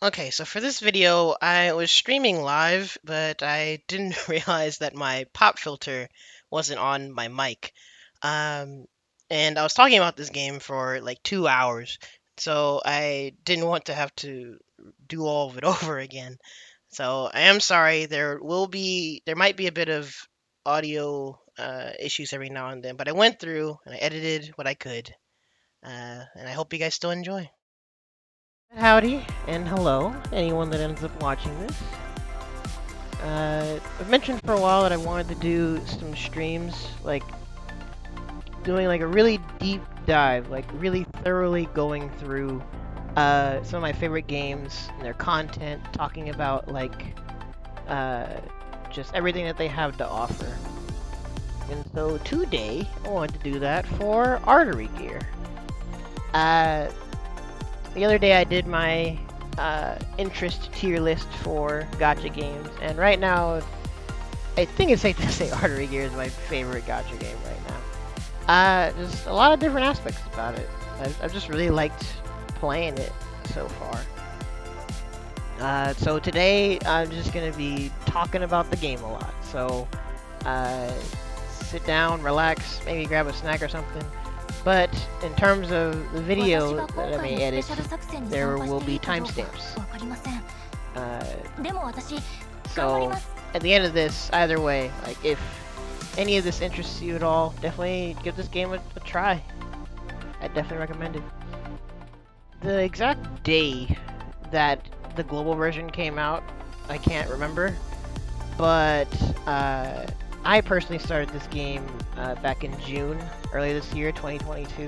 Okay, so for this video, I was streaming live, but I didn't realize that my pop filter wasn't on my mic. Um, and I was talking about this game for like 2 hours, so I didn't want to have to do all of it over again. So I am sorry. There might be a bit of audio issues every now and then, but I went through and I edited what I could, and I hope you guys still enjoy. Howdy and hello, anyone that ends up watching this. I've mentioned for a while that I wanted to do some streams, like doing like a really deep dive, like really thoroughly going through some of my favorite games and their content, talking about like uh, just everything that they have to offer. And so today, I wanted to do that for Artery Gear. Uh, the other day I did my interest tier list for gacha games, and right now, I think it's safe to say Artery Gear is my favorite gacha game right now. Just a lot of different aspects about it. I've just really liked playing it so far. So today, I'm just gonna be talking about the game a lot. So, sit down, relax, maybe grab a snack or something. But in terms of the video that I may edit, there will be timestamps. So at the end of this, either way, like if any of this interests you at all, definitely give this game a try. I definitely recommend it. The exact day that the global version came out, I can't remember, but I personally started this game back in June, earlier this year, 2022.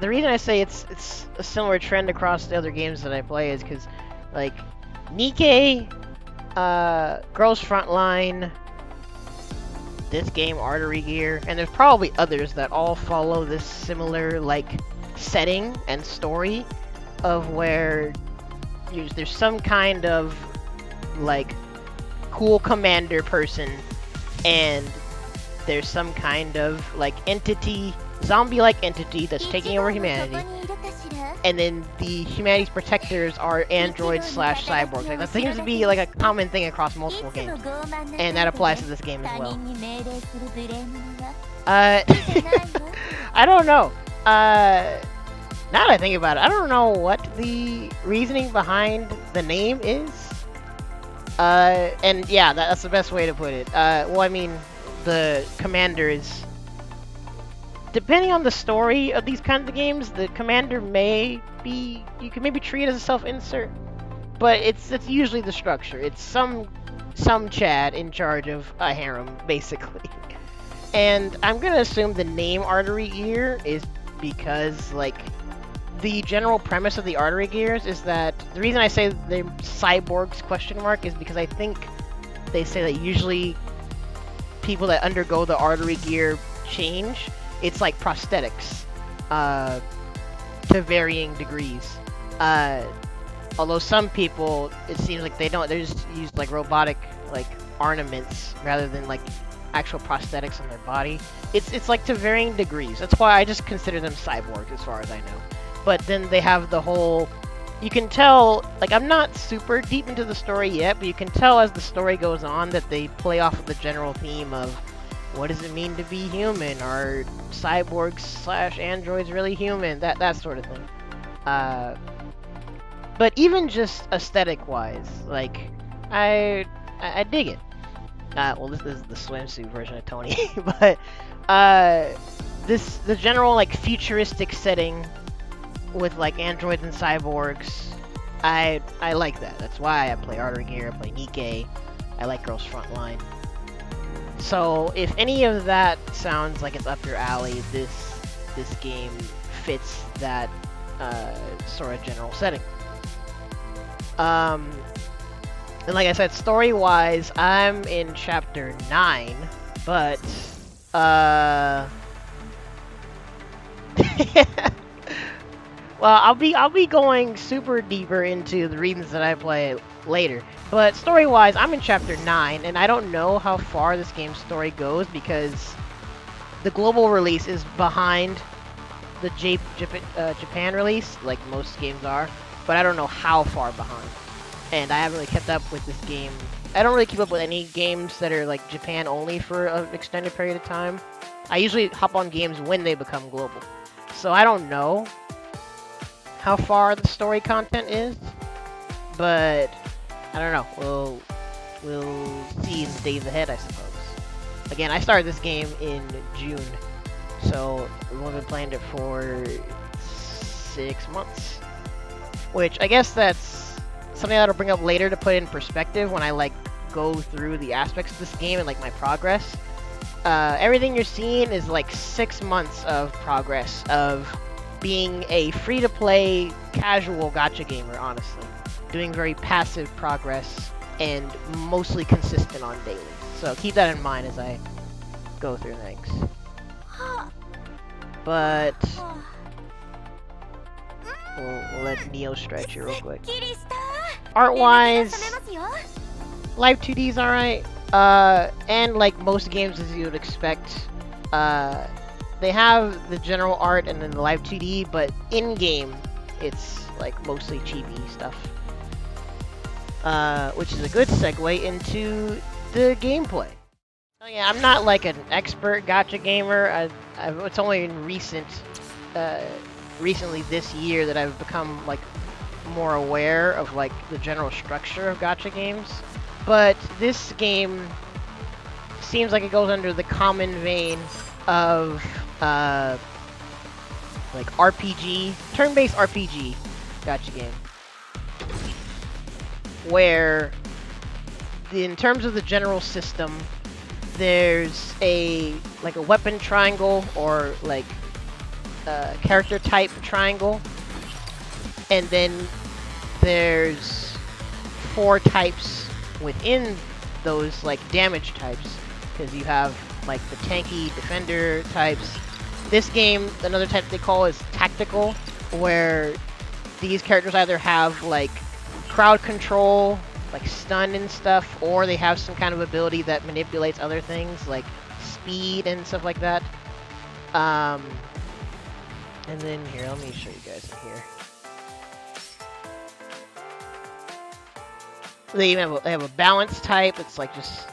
The reason I say it's a similar trend across the other games that I play is because, like, Nikkei, Girls Frontline, this game, Artery Gear, and there's probably others that all follow this similar, like, setting and story of where there's some kind of, like, cool commander person, and there's some kind of like entity, zombie-like entity that's taking over humanity, and then the humanity's protectors are androids slash cyborgs. Like, that seems to be like a common thing across multiple games, and that applies to this game as well. I don't know. Now that I think about it, I don't know what the reasoning behind the name is. And yeah, that's the best way to put it. Well, I mean, the commander is... Depending on the story of these kinds of games, the commander may be... You can maybe treat it as a self-insert. But it's usually the structure. It's some Chad in charge of a harem, basically. And I'm gonna assume the name Artery Gear is because, like... The general premise of the Artery Gears is that the reason I say they're cyborgs question mark is because I think they say that usually people that undergo the Artery Gear change, it's like prosthetics to varying degrees. Although some people, it seems like they don't, they just use like robotic like ornaments rather than like actual prosthetics on their body. It's like to varying degrees. That's why I just consider them cyborgs as far as I know. But then they have the whole... You can tell... Like, I'm not super deep into the story yet, but you can tell as the story goes on that they play off of the general theme of what does it mean to be human? Are cyborgs slash androids really human? That sort of thing. But even just aesthetic-wise, like, I dig it. Well, this is the swimsuit version of Tony, but the general, like, futuristic setting with like androids and cyborgs, I like that. That's why I play Artery Gear, I play Nikkei, I like Girls Frontline. So if any of that sounds like it's up your alley, this game fits that sort of general setting. And like I said, story-wise, I'm in chapter 9, but well, I'll be going super deeper into the reasons that I play it later. But story-wise, I'm in chapter 9, and I don't know how far this game's story goes because the global release is behind the Japan release, like most games are. but I don't know how far behind. And I haven't really kept up with this game. I don't really keep up with any games that are like Japan only for an extended period of time. I usually hop on games when they become global. So I don't know how far the story content is, but I don't know. We'll see in the days ahead, I suppose. Again, I started this game in June, so we've only been playing it for 6 months. Which I guess that's something that'll bring up later to put in perspective when I like go through the aspects of this game and like my progress. Everything you're seeing is like 6 months of progress of being a free-to-play casual gacha gamer, honestly. Doing very passive progress and mostly consistent on dailies. So keep that in mind as I go through things. But we'll let Neo stretch here real quick. Art-wise, Live 2D is alright. And like most games as you would expect, they have the general art and then the Live 2D, but in-game, it's like mostly chibi stuff. Which is a good segue into the gameplay. So yeah, I'm not like an expert gacha gamer. It's only in recently this year that I've become like more aware of like the general structure of gacha games. But this game seems like it goes under the common vein of like RPG, turn-based RPG gacha game, where in terms of the general system, there's a weapon triangle or like character type triangle, and then there's 4 types within those like damage types, because you have like the tanky defender types. This game, another type they call is tactical, where these characters either have like crowd control, like stun and stuff, or they have some kind of ability that manipulates other things like speed and stuff like that. And then here, let me show you guys in here. They have a balance type. It's like just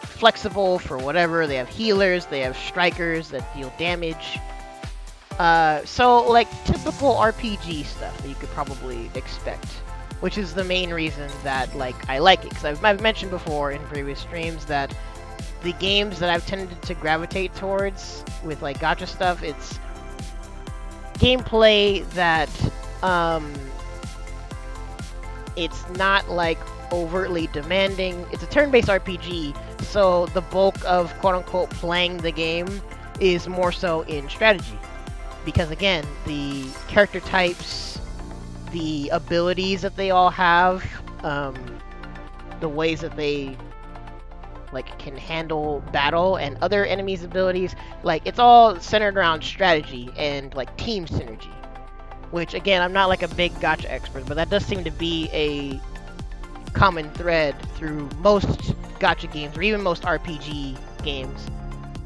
flexible for whatever. They have healers. They have strikers that deal damage. So like typical RPG stuff that you could probably expect, which is the main reason that like I like it. Because I've mentioned before in previous streams that the games that I've tended to gravitate towards with like gacha stuff, it's gameplay that it's not like overtly demanding. It's a turn-based RPG, so the bulk of quote-unquote playing the game is more so in strategy. Because again, the character types, the abilities that they all have, the ways that they like can handle battle and other enemies' abilities, like it's all centered around strategy and like team synergy. Which again, I'm not like a big gacha expert, but that does seem to be a common thread through most gacha games, or even most RPG games,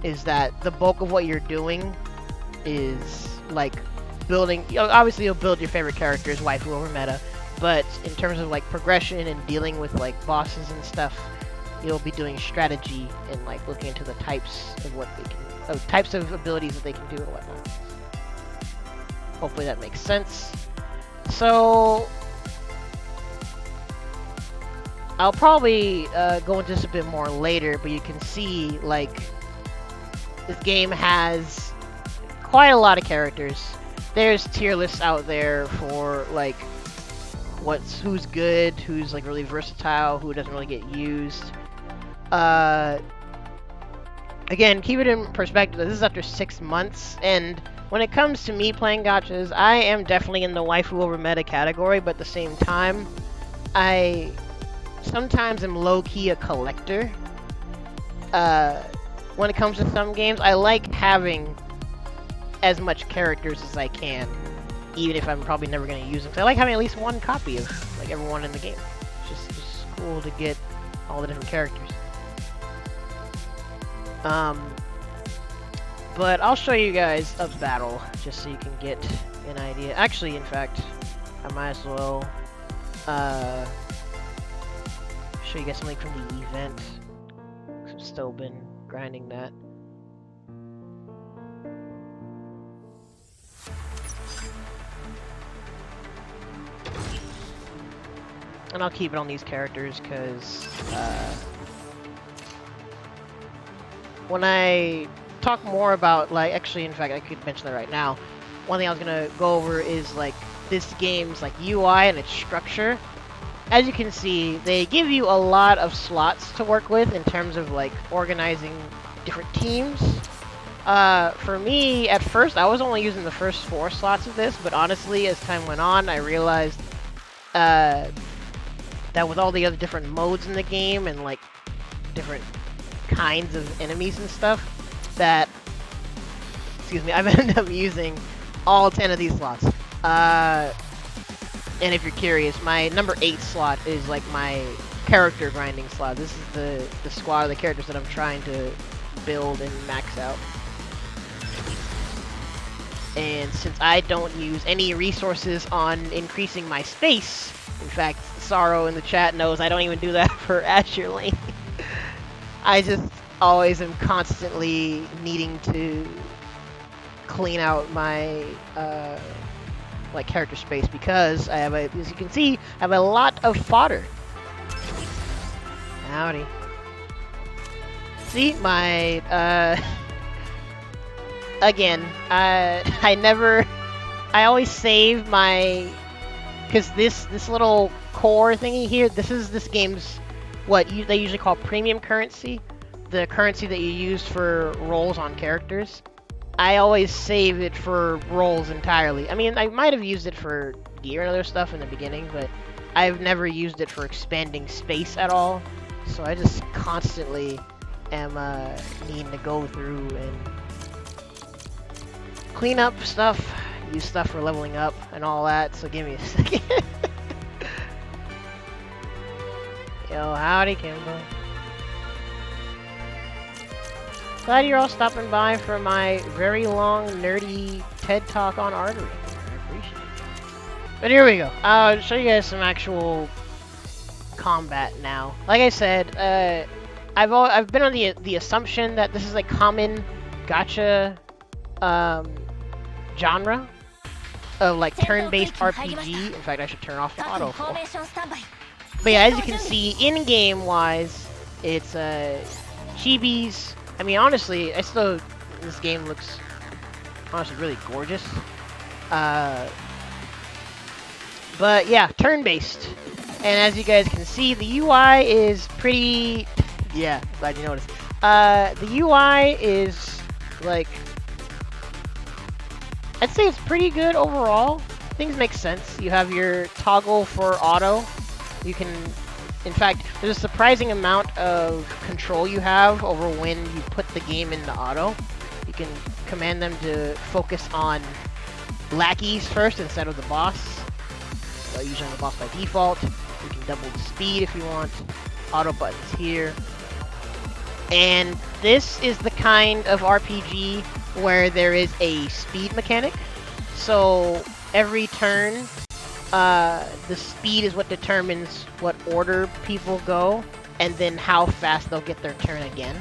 is that the bulk of what you're doing is like building. Obviously, you'll build your favorite characters, waifu over meta, but in terms of like progression and dealing with like bosses and stuff, you'll be doing strategy and like looking into the types of what they can, types of abilities that they can do and whatnot. Hopefully that makes sense. So I'll probably go into this a bit more later, but you can see like this game has quite a lot of characters. There's tier lists out there for like who's good, who's like really versatile, who doesn't really get used. Again, keep it in perspective. This is after 6 months, and when it comes to me playing gachas, I am definitely in the waifu over meta category, but at the same time, I sometimes am low-key a collector. When it comes to some games, I like having as much characters as I can, even if I'm probably never going to use them. So I like having at least one copy of like everyone in the game. It's just cool to get all the different characters. But I'll show you guys a battle just so you can get an idea. Actually, in fact, I might as well show you guys something from the event. I've still been grinding that. And I'll keep it on these characters because when I talk more about, like, actually, in fact, I could mention that right now. One thing I was gonna go over is like this game's like UI and its structure. As you can see, they give you a lot of slots to work with in terms of like organizing different teams. For me, at first, I was only using the first 4 slots of this, but honestly, as time went on, I realized that with all the other different modes in the game and like different kinds of enemies and stuff, that, excuse me, I've ended up using all 10 of these slots. And if you're curious, my number 8 slot is like my character grinding slot. This is the squad of the characters that I'm trying to build and max out. And since I don't use any resources on increasing my space, in fact, Sorrow in the chat knows I don't even do that for Azure Lane. I just always am constantly needing to clean out my like character space because I have as you can see, I have a lot of fodder. Howdy. See my again, I always save my, because this little core thingy here, this game's what they usually call premium currency, the currency that you use for rolls on characters. I always save it for rolls entirely. I mean, I might have used it for gear and other stuff in the beginning, but I've never used it for expanding space at all. So I just constantly am needing to go through and clean up stuff, use stuff for leveling up and all that. So give me a second. Yo, howdy, Kimbo. Glad you're all stopping by for my very long, nerdy TED Talk on Artery. I appreciate it. But here we go. I'll show you guys some actual combat now. Like I said, I've been on the assumption that this is a common gacha genre of like turn-based RPG. In fact, I should turn off the auto. But yeah, as you can see, in-game wise, it's chibis. I mean, honestly, this game looks honestly really gorgeous. But yeah, turn-based. And as you guys can see, the UI is pretty, yeah, glad you noticed. The UI is like, I'd say it's pretty good overall. Things make sense. You have your toggle for auto. You can, in fact, there's a surprising amount of control you have over when you put the game into auto. You can command them to focus on lackeys first instead of the boss. So usually on the boss by default. You can double the speed if you want. Auto buttons here. And this is the kind of RPG where there is a speed mechanic. So every turn, the speed is what determines what order people go, and then how fast they'll get their turn again.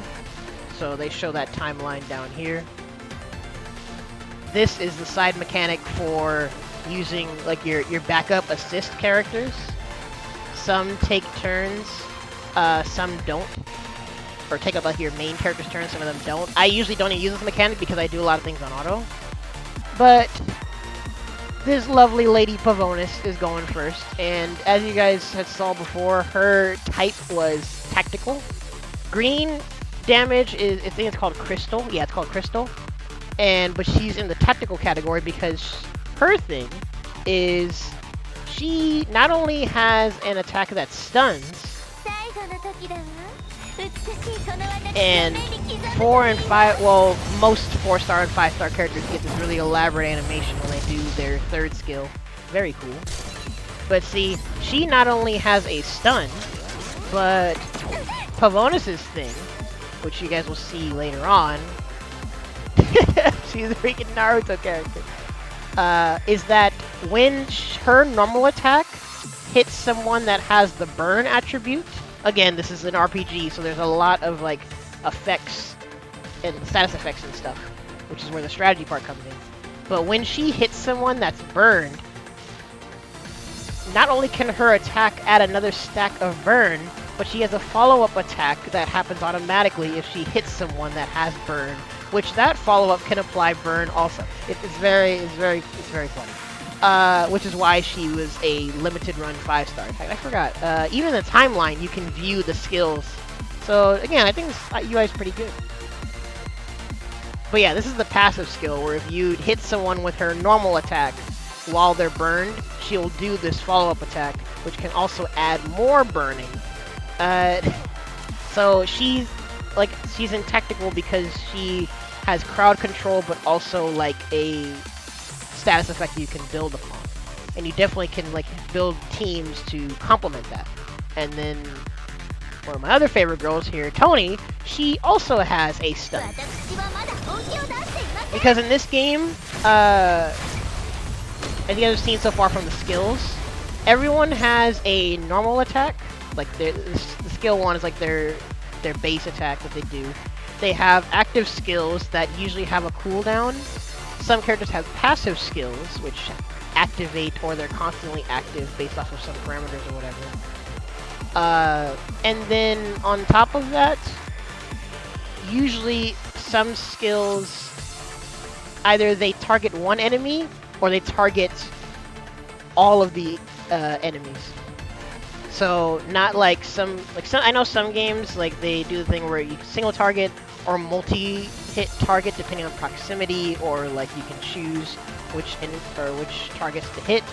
So they show that timeline down here. This is the side mechanic for using like your backup assist characters. Some take turns, some don't. Or take up like your main character's turn, some of them don't. I usually don't even use this mechanic because I do a lot of things on auto. But this lovely lady Pavonis is going first, and as you guys had saw before, her type was tactical. Green damage is, I think it's called crystal. Yeah, it's called crystal. But she's in the tactical category because her thing is she not only has an attack that stuns, and 4 and 5, well, most 4-star and 5-star characters get this really elaborate animation when they do their third skill. Very cool. But see, she not only has a stun, but Pavonis' thing, which you guys will see later on, she's a freaking Naruto character, is that when her normal attack hits someone that has the burn attribute, again, this is an RPG, so there's a lot of like effects and status effects and stuff, which is where the strategy part comes in. But when she hits someone that's burned, not only can her attack add another stack of burn, but she has a follow-up attack that happens automatically if she hits someone that has burn, which that follow-up can apply burn also. It's very funny. Which is why she was a limited run 5-star. I forgot. Even in the timeline, you can view the skills. So again, I think this UI is pretty good. But yeah, this is the passive skill where if you hit someone with her normal attack while they're burned, she'll do this follow-up attack, which can also add more burning. So she's in tactical because she has crowd control, but also like a status effect you can build upon, and you definitely can like build teams to complement that. And then one of my other favorite girls here, Tony, she also has a stun, because in this game, as you guys have seen so far from the skills, everyone has a normal attack. Like the skill one is like their base attack that they do. They have active skills that usually have a cooldown. Some characters have passive skills, which activate or they're constantly active based off of some parameters or whatever. And then on top of that, usually some skills, either they target one enemy or they target all of the enemies. So not like some I know some games like they do the thing where you single target or multi-hit target depending on proximity, or like you can choose which targets to hit.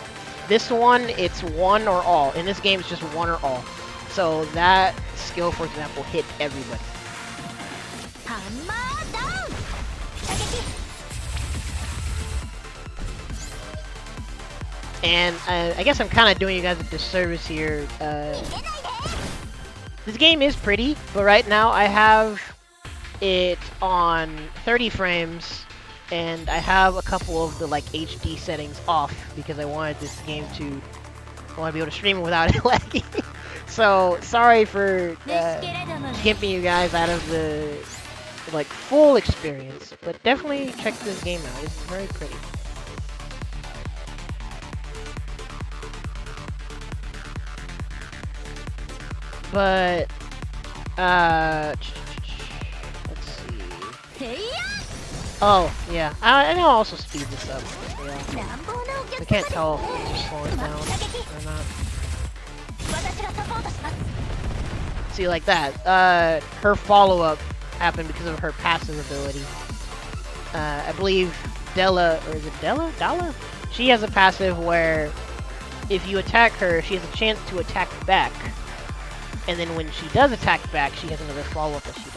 This one, it's one or all. In this game, it's just one or all. So that skill, for example, hit everybody. And I guess I'm kind of doing you guys a disservice here. This game is pretty, but right now I have it on 30 frames, and I have a couple of the like HD settings off because I wanted this game to be able to stream it without it lagging. So sorry for skimping you guys out of the like full experience, but definitely check this game out. It's very pretty. But, let's see. Oh, yeah. I know I'll also speed this up. Yeah. I can't tell if it's just slowing down or not. See, like that. Her follow-up happened because of her passive ability. I believe Della, or is it Della? Dalla? She has a passive where if you attack her, she has a chance to attack back. And then when she does attack back, she has another follow-up that she does.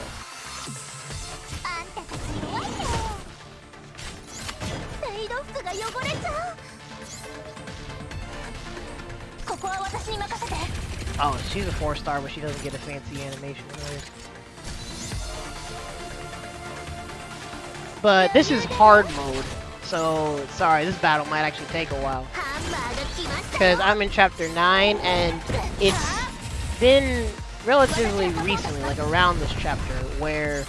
Oh, she's a 4-star, but she doesn't get a fancy animation. But this is hard mode, so sorry, this battle might actually take a while. Because I'm in chapter 9, and it's been relatively recently, like around this chapter, where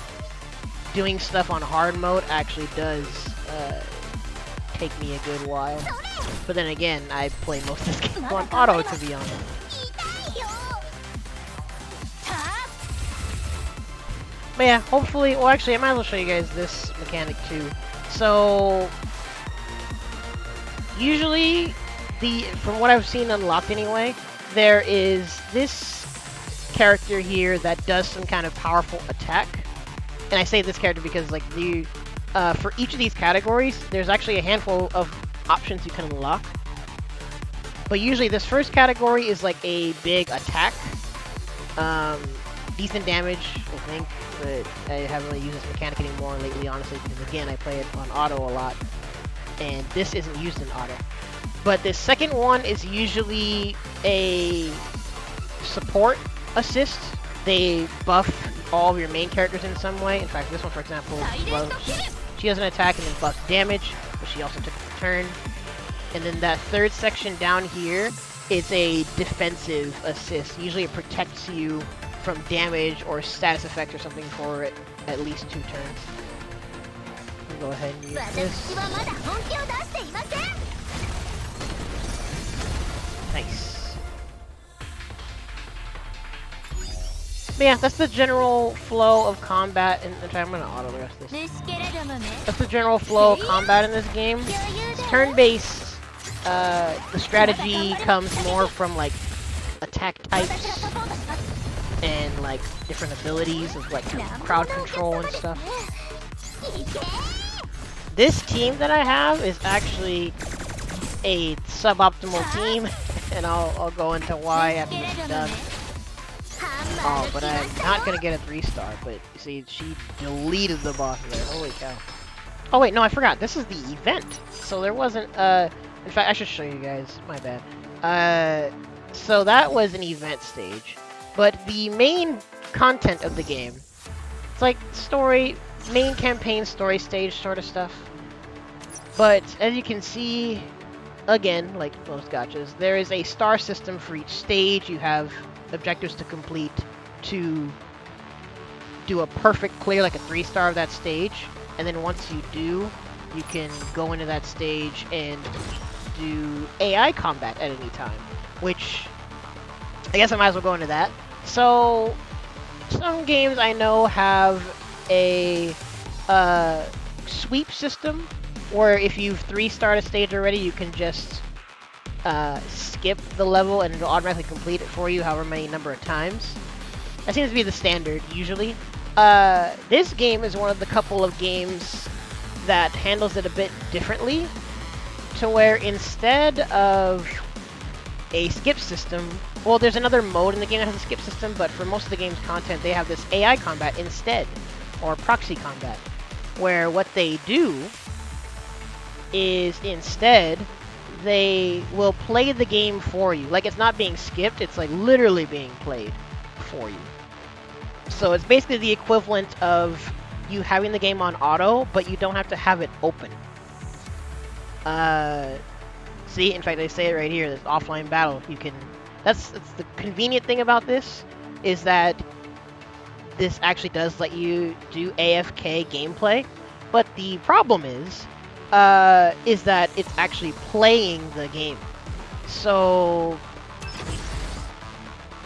doing stuff on hard mode actually does take me a good while. But then again, I play most of this game on auto, to be honest. But yeah, hopefully, well actually I might as well show you guys this mechanic too. So, usually, from what I've seen unlocked anyway, there is this character here that does some kind of powerful attack. And I say this character because like for each of these categories, there's actually a handful of options you can unlock. But usually this first category is like a big attack. Decent damage, I think, but I haven't really used this mechanic anymore lately, honestly, because again, I play it on auto a lot, and this isn't used in auto. But the second one is usually a support assist. They buff all of your main characters in some way. In fact, this one, for example, she has an attack and then buffs damage, but she also took a turn. And then that third section down here is a defensive assist. Usually it protects you from damage or status effects or something for at least 2 turns. Go ahead and use this. Nice. But yeah, that's the general flow of combat. And I'm gonna auto the rest of this. That's the general flow of combat in this game. It's turn-based. The strategy comes more from like attack types and like different abilities of like crowd control and stuff. This team that I have is actually a suboptimal team, and I'll go into why after this is done. Oh, but I'm not gonna get a 3-star. But you see, she deleted the boss there. Holy cow! Oh wait, no, I forgot. This is the event, so there wasn't. In fact, I should show you guys. My bad. So that was an event stage, but the main content of the game, it's like story, main campaign story stage sort of stuff. But as you can see, again, like most gachas, there is a star system for each stage. You have objectives to complete to do a perfect clear, like a 3-star of that stage. And then once you do, you can go into that stage and do AI combat at any time. Which, I guess I might as well go into that. So, some games I know have a sweep system, where if you've 3-starred a stage already, you can just skip the level and it'll automatically complete it for you however many number of times. That seems to be the standard, usually. This game is one of the couple of games that handles it a bit differently, to where instead of a skip system, well, there's another mode in the game that has a skip system, but for most of the game's content, they have this AI combat instead, or proxy combat, where what they do is instead they will play the game for you. Like, it's not being skipped, it's like literally being played for you. So it's basically the equivalent of you having the game on auto, but you don't have to have it open. See, in fact, they say it right here, this offline battle. You can, that's the convenient thing about this, is that this actually does let you do AFK gameplay. But the problem is that it's actually playing the game. So,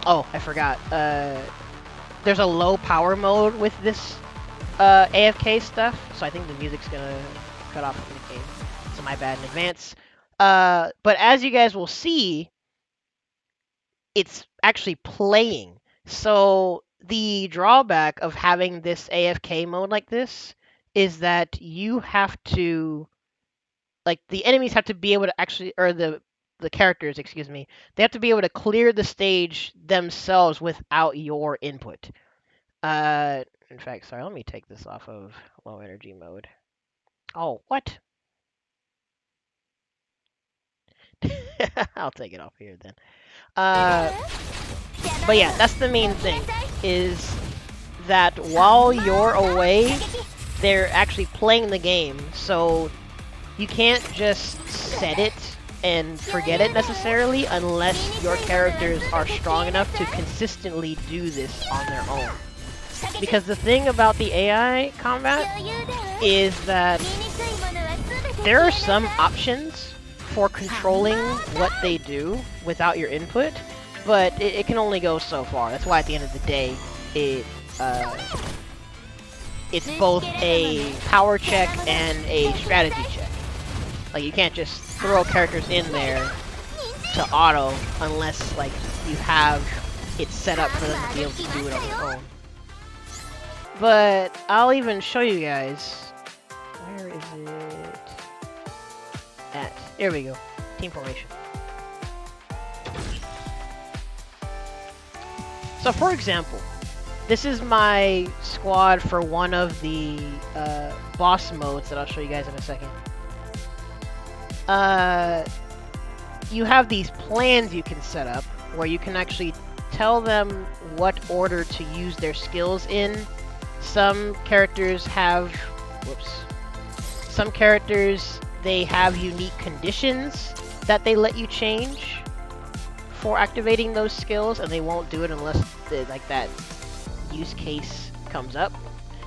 oh, I forgot. There's a low power mode with this AFK stuff, so I think the music's gonna cut off in the game. So my bad in advance. But as you guys will see, it's actually playing. So the drawback of having this AFK mode like this is that you have to, like, the enemies have to be able to actually, or the characters, excuse me, they have to be able to clear the stage themselves without your input. In fact, sorry, let me take this off of low energy mode. Oh, what? I'll take it off here then. But yeah, that's the main thing, is that while you're away, they're actually playing the game, so you can't just set it and forget it necessarily unless your characters are strong enough to consistently do this on their own. Because the thing about the AI combat is that there are some options for controlling what they do without your input, but it can only go so far. That's why at the end of the day, it's both a power check and a strategy check. Like, you can't just throw characters in there to auto unless, like, you have it set up for them to be able to do it on their own. But I'll even show you guys. Where is it at? Here we go. Team formation. So, for example, this is my squad for one of the boss modes that I'll show you guys in a second. You have these plans you can set up where you can actually tell them what order to use their skills in. Some characters have, some characters they have unique conditions that they let you change for activating those skills, and they won't do it unless like that use case comes up.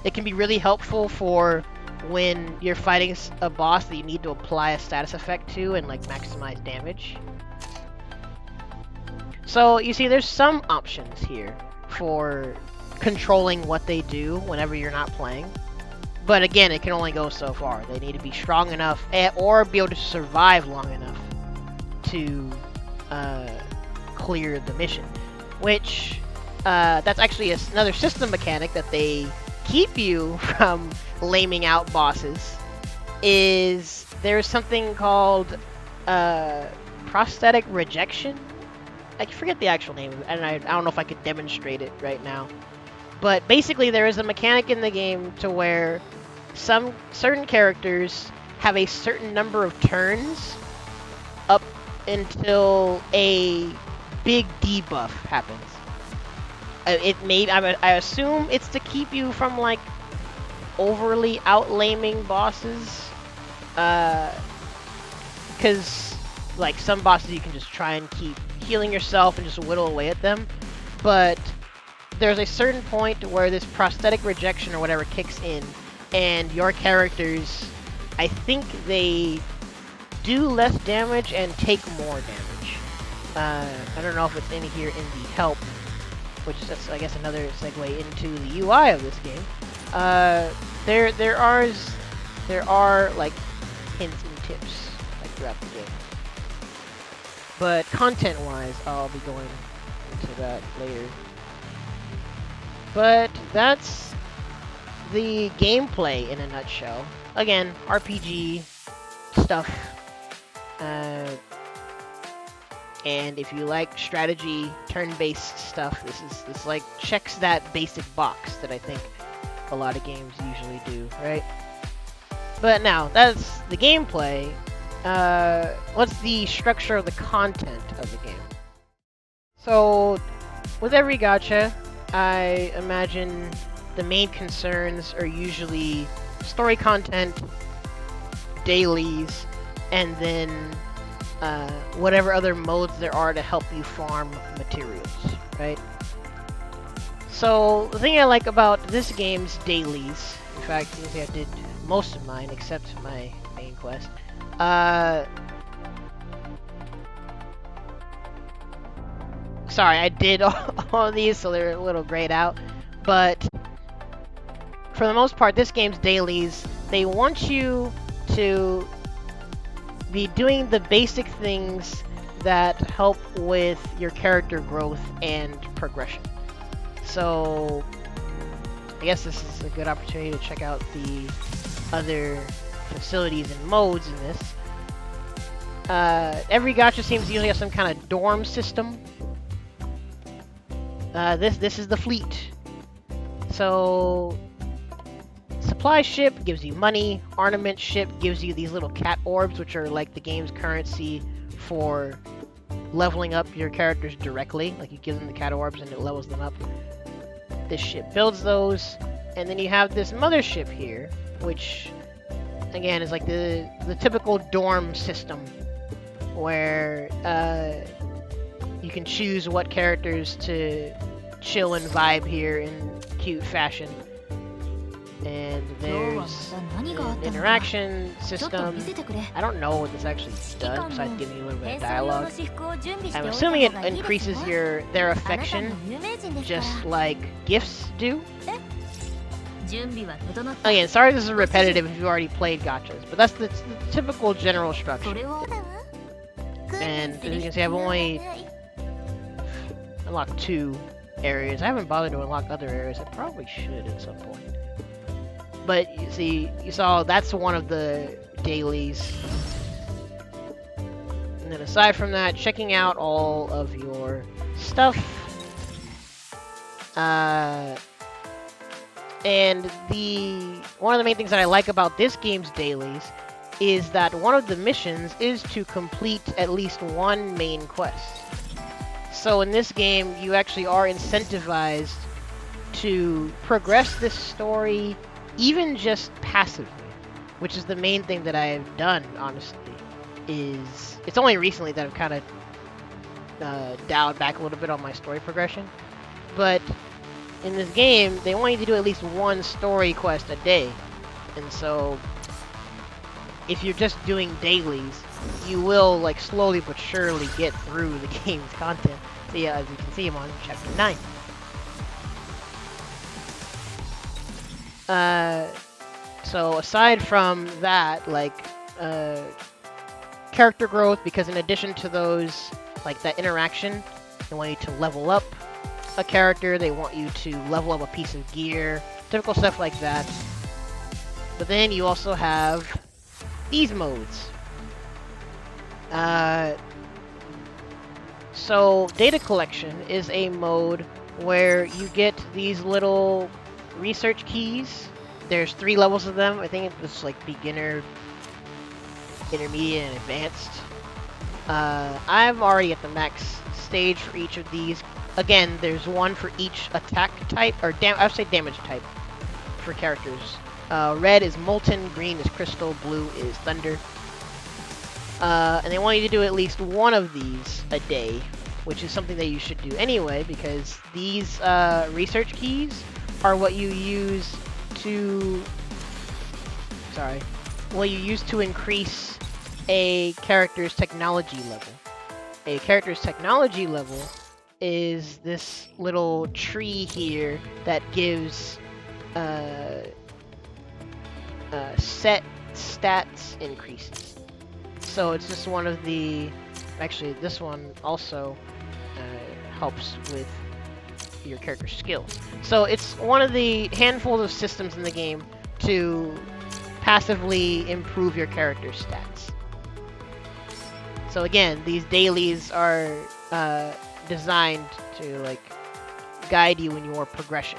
It can be really helpful for when you're fighting a boss that you need to apply a status effect to and like maximize damage. So you see, there's some options here for controlling what they do whenever you're not playing. But again, it can only go so far. They need to be strong enough or be able to survive long enough to clear the mission. Which, that's actually another system mechanic that they keep you from laming out bosses. Is there's something called prosthetic rejection? I forget the actual name of it, and I don't know if I could demonstrate it right now. But basically, there is a mechanic in the game to where some certain characters have a certain number of turns up until a big debuff happens. I assume it's to keep you from like overly outlaming bosses, because like some bosses you can just try and keep healing yourself and just whittle away at them, but there's a certain point where this prosthetic rejection or whatever kicks in, and your characters, I think they do less damage and take more damage. I don't know if it's in here in the help, which is, I guess, another segue into the UI of this game. There are like hints and tips like throughout the game. But content-wise, I'll be going into that later. But that's the gameplay in a nutshell. Again, RPG stuff. And if you like strategy, turn-based stuff, this like checks that basic box that I think a lot of games usually do, right? But now, that's the gameplay. What's the structure of the content of the game? So, with every gacha, I imagine the main concerns are usually story content, dailies, and then whatever other modes there are to help you farm materials, right? So, the thing I like about this game's dailies, in fact, you can see I did most of mine except my main quest. Sorry, I did all of these, so they're a little grayed out. But for the most part, this game's dailies, they want you to be doing the basic things that help with your character growth and progression. So, I guess this is a good opportunity to check out the other facilities and modes in this. Every gacha seems to usually have some kind of dorm system. This is the fleet. So, supply ship gives you money. Ornament ship gives you these little cat orbs, which are like the game's currency for leveling up your characters directly. Like you give them the cat orbs and it levels them up. This ship builds those, and then you have this mothership here, which again is like the typical dorm system where you can choose what characters to chill and vibe here in cute fashion. And there's an interaction system. I don't know what this actually does besides giving you a little bit of dialogue. I'm assuming it increases their affection, just like gifts do. Again, sorry this is repetitive if you've already played gachas, but that's the typical general structure. And as you can see, I've only unlocked 2 areas. I haven't bothered to unlock other areas. I probably should at some point. But you see, you saw that's one of the dailies. And then aside from that, checking out all of your stuff. And one of the main things that I like about this game's dailies is that one of the missions is to complete at least one main quest. So in this game, you actually are incentivized to progress this story even just passively, which is the main thing that I've done, honestly. Is it's only recently that I've kind of dialed back a little bit on my story progression, but in this game, they want you to do at least one story quest a day. And so, if you're just doing dailies, you will, like, slowly but surely get through the game's content. So yeah, as you can see, I'm on chapter 9. So aside from that, like, character growth, because in addition to those, like, that interaction, they want you to level up a character, they want you to level up a piece of gear, typical stuff like that. But then you also have these modes. So data collection is a mode where you get these little research keys. There's 3 levels of them. I think it's like beginner, intermediate, and advanced. I'm already at the max stage for each of these. Again, there's one for each attack type, or I would say damage type for characters. Red is molten, green is crystal, blue is thunder. And they want you to do at least one of these a day, which is something that you should do anyway, because these research keys are what you use to... what you use to increase a character's technology level. A character's technology level is this little tree here that gives set stats increases. So it's just one of the... Actually, this one also helps with your character's skills. So it's one of the handfuls of systems in the game to passively improve your character's stats. So again, these dailies are designed to, like, guide you in your progression.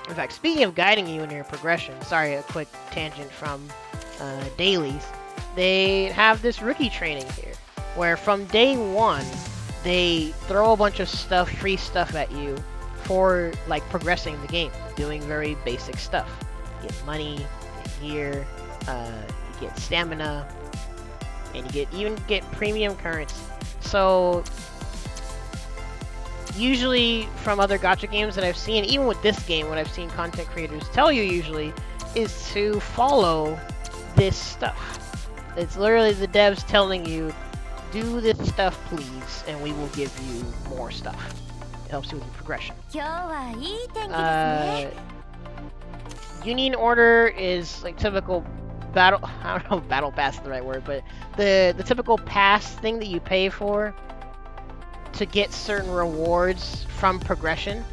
In fact, speaking of guiding you in your progression, sorry, a quick tangent from dailies, they have this rookie training here, where from day 1, they throw a bunch of stuff, free stuff at you for, like, progressing the game, doing very basic stuff. You get money, you get gear, you get stamina, and you even get premium currency. So usually from other gacha games that I've seen, even with this game, what I've seen content creators tell you usually is to follow this stuff. It's literally the devs telling you, do this stuff please, and we will give you more stuff. It helps you with your progression. Union Order is like typical battle, I don't know if battle pass is the right word, but the typical pass thing that you pay for to get certain rewards from progression.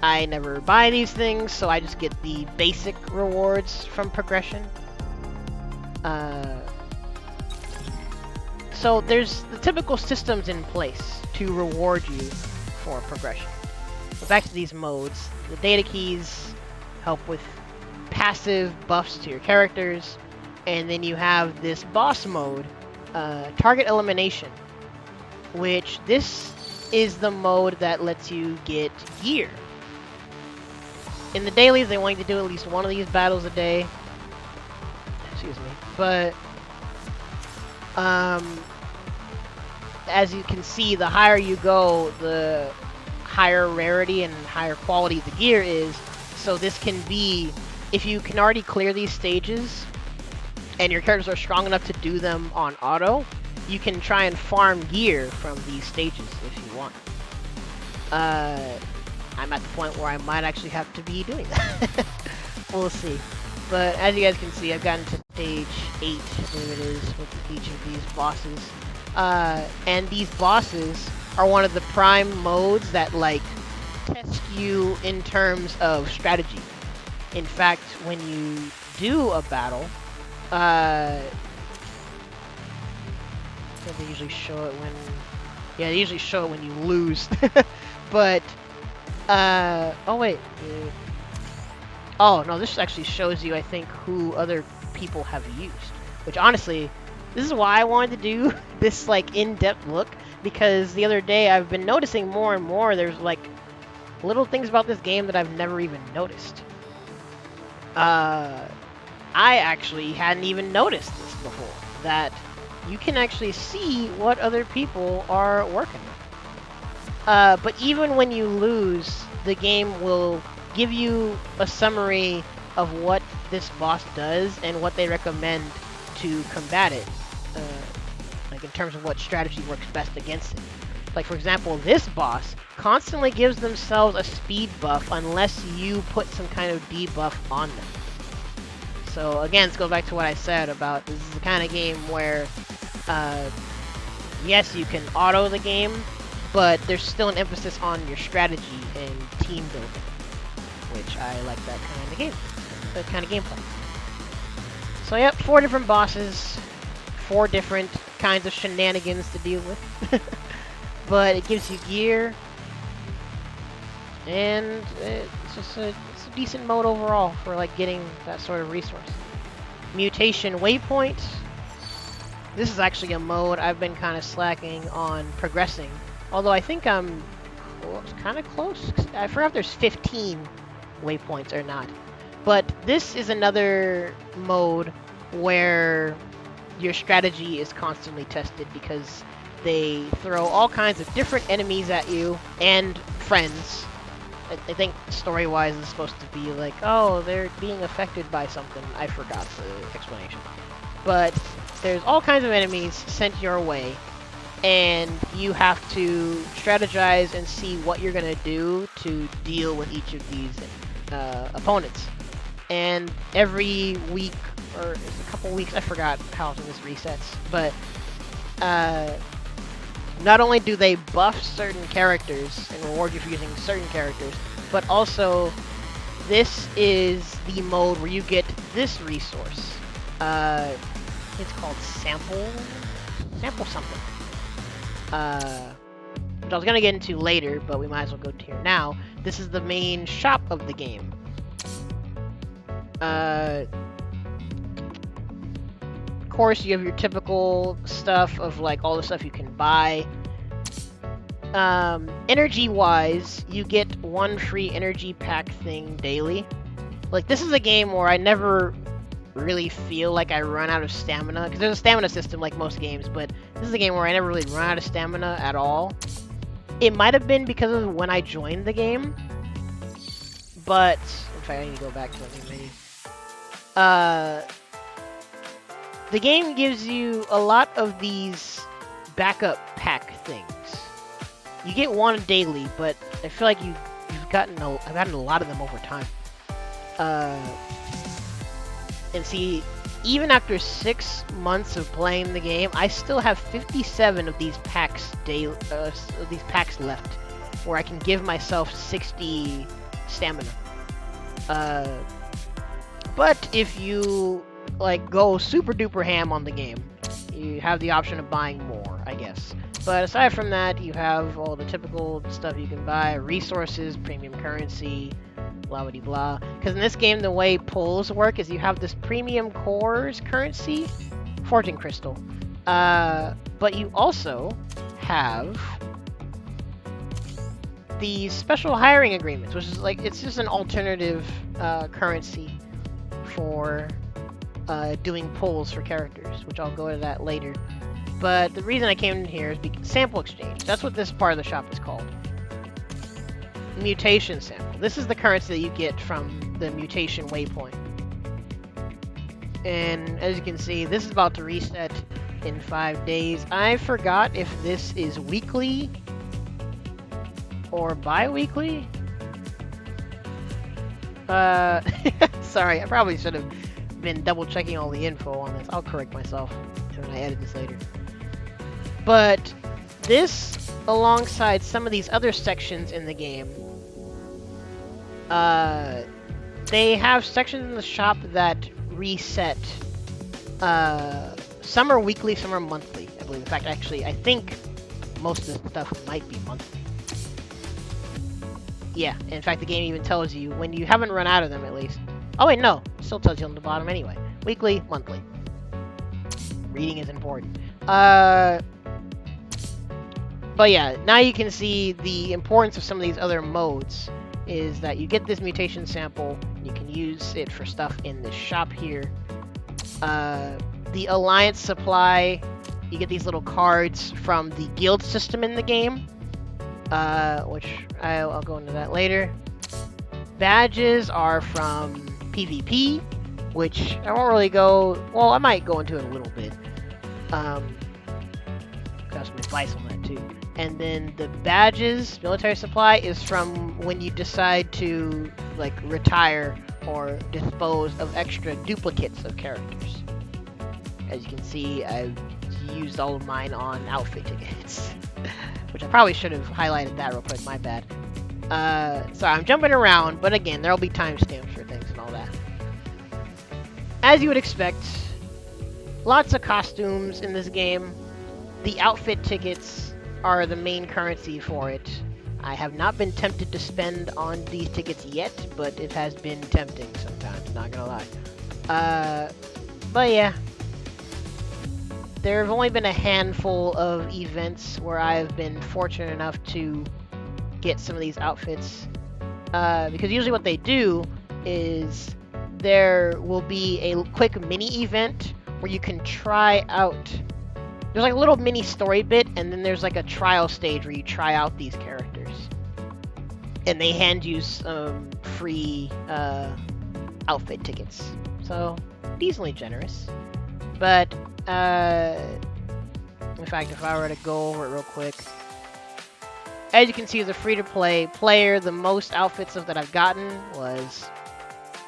I never buy these things, so I just get the basic rewards from progression. So there's the typical systems in place to reward you for progression. But back to these modes, the data keys help with passive buffs to your characters, and then you have this boss mode, target elimination, which this is the mode that lets you get gear. In the dailies, they want you to do at least one of these battles a day. Excuse me. But as you can see, the higher you go, the higher rarity and higher quality the gear is. So this can be, if you can already clear these stages and your characters are strong enough to do them on auto, you can try and farm gear from these stages if you want. I'm at the point where I might actually have to be doing that. We'll see. But as you guys can see, I've gotten to stage 8, I believe it is, with each of these bosses. And these bosses are one of the prime modes that, like, test you in terms of strategy. In fact, when you do a battle, they usually show it when... Yeah, they usually show it when you lose. But, oh wait. Oh, no, this actually shows you, I think, who other people have used. Which, honestly, this is why I wanted to do this, like, in-depth look. Because the other day, I've been noticing more and more there's, like, little things about this game that I've never even noticed. I actually hadn't even noticed this before, that you can actually see what other people are working on. But even when you lose, the game will give you a summary of what this boss does and what they recommend to combat it. Like in terms of what strategy works best against it. Like for example, this boss constantly gives themselves a speed buff unless you put some kind of debuff on them. So again, this goes back to what I said about this is the kind of game where, yes, you can auto the game, but there's still an emphasis on your strategy and team building, which I like that kind of game, that kind of gameplay. So yep, 4 different bosses, 4 different kinds of shenanigans to deal with, but it gives you gear, and it's just a decent mode overall for like getting that sort of resource. Mutation waypoint. This is actually a mode I've been kind of slacking on progressing, although I think I'm kind of close. I forgot if there's 15 waypoints or not, but this is another mode where your strategy is constantly tested because they throw all kinds of different enemies at you and friends. I think story-wise it's supposed to be like, oh, they're being affected by something. I forgot the explanation. But there's all kinds of enemies sent your way, and you have to strategize and see what you're going to do to deal with each of these opponents. And every week, or a couple weeks, I forgot how often this resets, but not only do they buff certain characters and reward you for using certain characters, but also this is the mode where you get this resource. It's called sample something. Which I was gonna get into later, but we might as well go to here now. This is the main shop of the game. Of course, you have your typical stuff of like all the stuff you can buy. Energy-wise, you get 1 free energy pack thing daily. Like, this is a game where I never really feel like I run out of stamina, because there's a stamina system like most games, but this is a game where I never really run out of stamina at all. It might have been because of when I joined the game, but in fact, I need to go back to the menu. The game gives you a lot of these backup pack things. You get 1 daily, but I feel like I've gotten a lot of them over time. And see, even after 6 months of playing the game, I still have 57 of these packs left, where I can give myself 60 stamina. But if you like go super duper ham on the game, you have the option of buying more, I guess. But aside from that, you have all the typical stuff you can buy: resources, premium currency, blah blah blah. Because in this game, the way pulls work is you have this premium cores currency, forging crystal, but you also have the special hiring agreements, which is like, it's just an alternative currency for doing pulls for characters, which I'll go to that later. But the reason I came in here is because sample exchange. That's what this part of the shop is called. Mutation sample. This is the currency that you get from the mutation waypoint. And as you can see, this is about to reset in 5 days. I forgot if this is weekly or bi-weekly. Sorry, I probably should have been double checking all the info on this. I'll correct myself when I edit this later. But this, alongside some of these other sections in the game, they have sections in the shop that reset. Some are weekly, some are monthly, I believe. In fact, actually, I think most of the stuff might be monthly. Yeah, in fact, the game even tells you when you haven't run out of them, at least. Oh wait, no, it still tells you on the bottom anyway. Weekly, monthly. Reading is important. But yeah, now you can see the importance of some of these other modes is that you get this mutation sample, you can use it for stuff in this shop here, The Alliance supply, you get these little cards from the guild system in the game, which I'll go into that later. Badges are from PvP, which I won't really go... Well, I might go into it a little bit. Got some advice on that too. And then the badges, military supply, is from when you decide to like retire or dispose of extra duplicates of characters. As you can see, I've used all of mine on outfit tickets, which I probably should have highlighted that real quick, my bad. Sorry, I'm jumping around, but again, there'll be timestamps for things and all that. As you would expect, lots of costumes in this game. The outfit tickets are the main currency for it. I have not been tempted to spend on these tickets yet, but it has been tempting sometimes, not gonna lie. But yeah. There have only been a handful of events where I've been fortunate enough to get some of these outfits. Because usually what they do is there will be a quick mini event where you can try out. There's like a little mini story bit, and then there's like a trial stage where you try out these characters. And they hand you some free outfit tickets. So, decently generous. But, in fact, if I were to go over it real quick. As you can see, as a free-to-play player, the most outfits that I've gotten was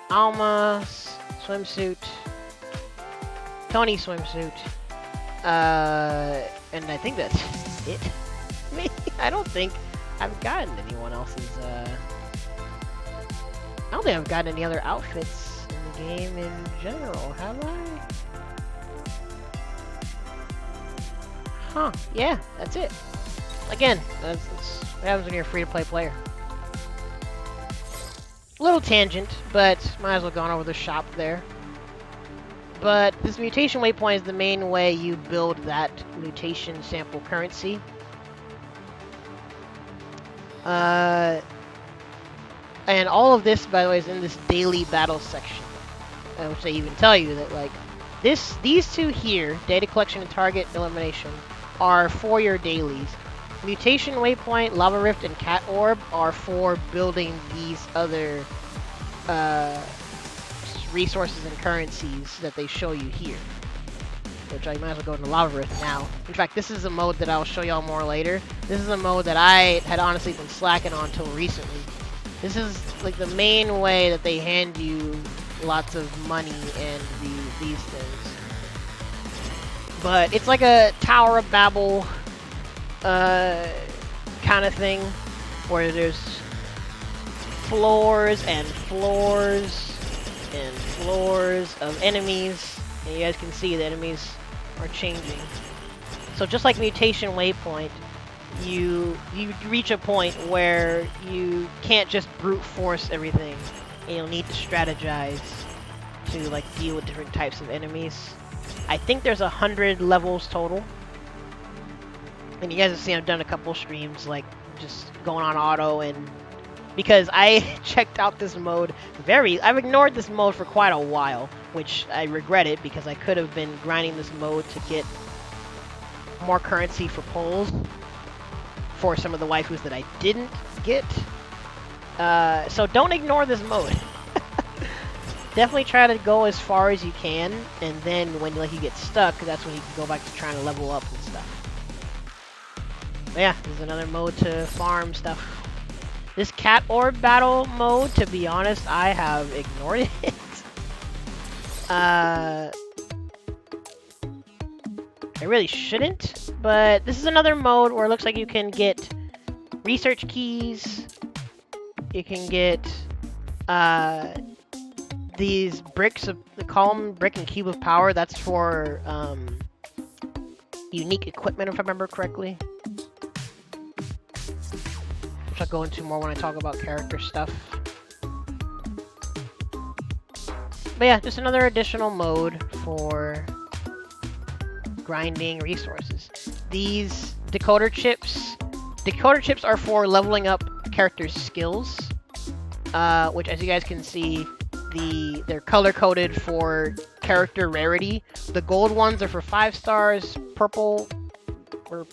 Alma's swimsuit, Tony's swimsuit, and I think that's it. I don't think I've gotten anyone else's, I don't think I've gotten any other outfits in the game in general, have I? Huh, yeah, that's it. Again, that's what happens when you're a free-to-play player. Little tangent, but might as well go on over the shop there. But this mutation waypoint is the main way you build that mutation sample currency. And all of this, by the way, is in this daily battle section. Which they even tell you that, like, these two here, data collection and target elimination, are for your dailies. Mutation Waypoint, Lava Rift, and Cat Orb are for building these other resources and currencies that they show you here. Which I might as well go into Lava Rift now. In fact, this is a mode that I'll show y'all more later. This is a mode that I had honestly been slacking on until recently. This is like the main way that they hand you lots of money and these things. But it's like a Tower of Babel kind of thing, where there's floors and floors and floors of enemies, and you guys can see the enemies are changing. So just like Mutation Waypoint, you reach a point where you can't just brute force everything, and you'll need to strategize to like deal with different types of enemies. I think there's 100 levels total. And you guys have seen I've done a couple streams, like, just going on auto, and because I checked out this mode I've ignored this mode for quite a while, which I regret it, because I could have been grinding this mode to get more currency for pulls for some of the waifus that I didn't get. So don't ignore this mode. Definitely try to go as far as you can, and then when like you get stuck, that's when you can go back to trying to level up and stuff. But yeah, there's another mode to farm stuff. This Cat Orb battle mode, to be honest, I have ignored it. I really shouldn't, but this is another mode where it looks like you can get research keys. You can get these bricks of the column, brick and cube of power. That's for unique equipment, if I remember correctly. Which I'll go into more when I talk about character stuff. But yeah, just another additional mode for grinding resources. These decoder chips are for leveling up characters' skills, which, as you guys can see, they're color coded for character rarity. The gold ones are for 5 stars. Purple, or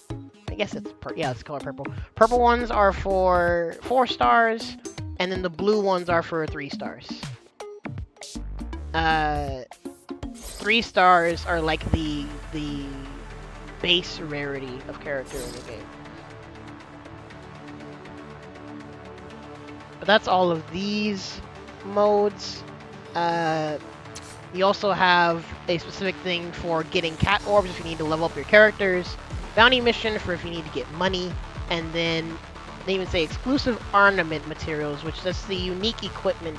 I guess it's yeah, it's color purple. Purple ones are for 4 stars, and then the blue ones are for 3 stars. 3 stars are like the base rarity of character in the game. But that's all of these modes. You also have a specific thing for getting cat orbs if you need to level up your characters, bounty mission for if you need to get money, and then they even say exclusive ornament materials, which that's the unique equipment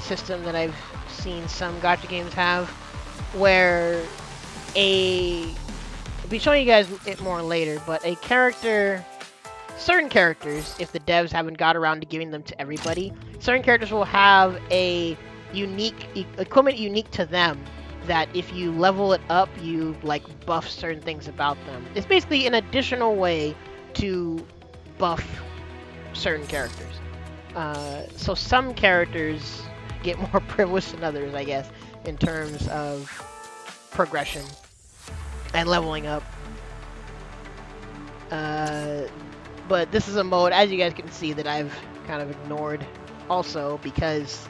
system that I've seen some gacha games have, where I'll be showing you guys it more later, but a character, certain characters, if the devs haven't got around to giving them to everybody, certain characters will have a unique equipment unique to them that if you level it up, you like buff certain things about them. It's basically an additional way to buff certain characters. So some characters get more privileged than others, I guess, in terms of progression and leveling up. But this is a mode, as you guys can see, that I've kind of ignored also because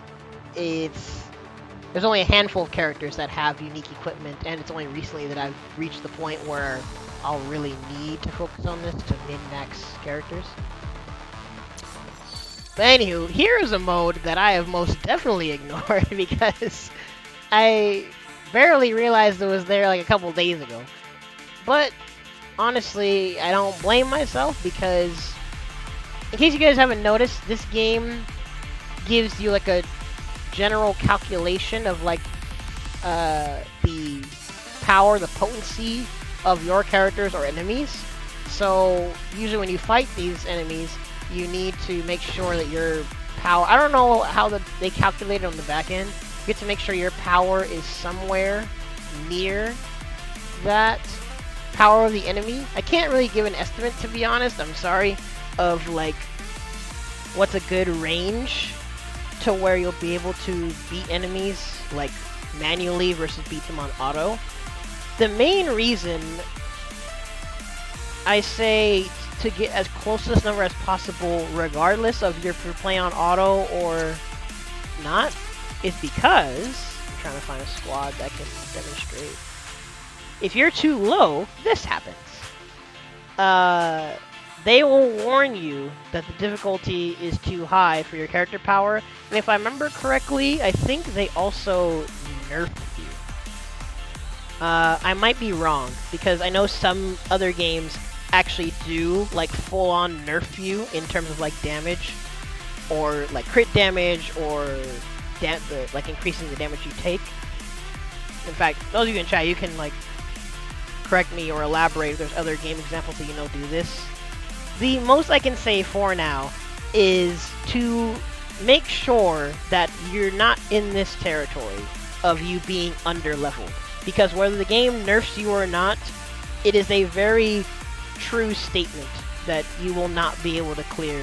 there's only a handful of characters that have unique equipment, and it's only recently that I've reached the point where I'll really need to focus on this to min-max characters. But anywho, here is a mode that I have most definitely ignored because I barely realized it was there like a couple days ago. But honestly, I don't blame myself because, in case you guys haven't noticed, this game gives you like a general calculation of like the power, the potency of your characters or enemies. So usually when you fight these enemies, you need to make sure that your power, I don't know how they calculate it on the back end, you get to make sure your power is somewhere near that power of the enemy. I can't really give an estimate, to be honest, I'm sorry, of like what's a good range to where you'll be able to beat enemies like manually versus beat them on auto. The main reason I say to get as close to this number as possible, regardless of if you're playing on auto or not, is because I'm trying to find a squad that can demonstrate. If you're too low, this happens. They will warn you that the difficulty is too high for your character power, and if I remember correctly, I think they also nerf you. I might be wrong, because I know some other games actually do like full-on nerf you in terms of like damage, or like crit damage, or like increasing the damage you take. In fact, those of you in chat, you can like correct me or elaborate if there's other game examples that you know do this. The most I can say for now is to make sure that you're not in this territory of you being under-leveled. Because whether the game nerfs you or not, it is a very true statement that you will not be able to clear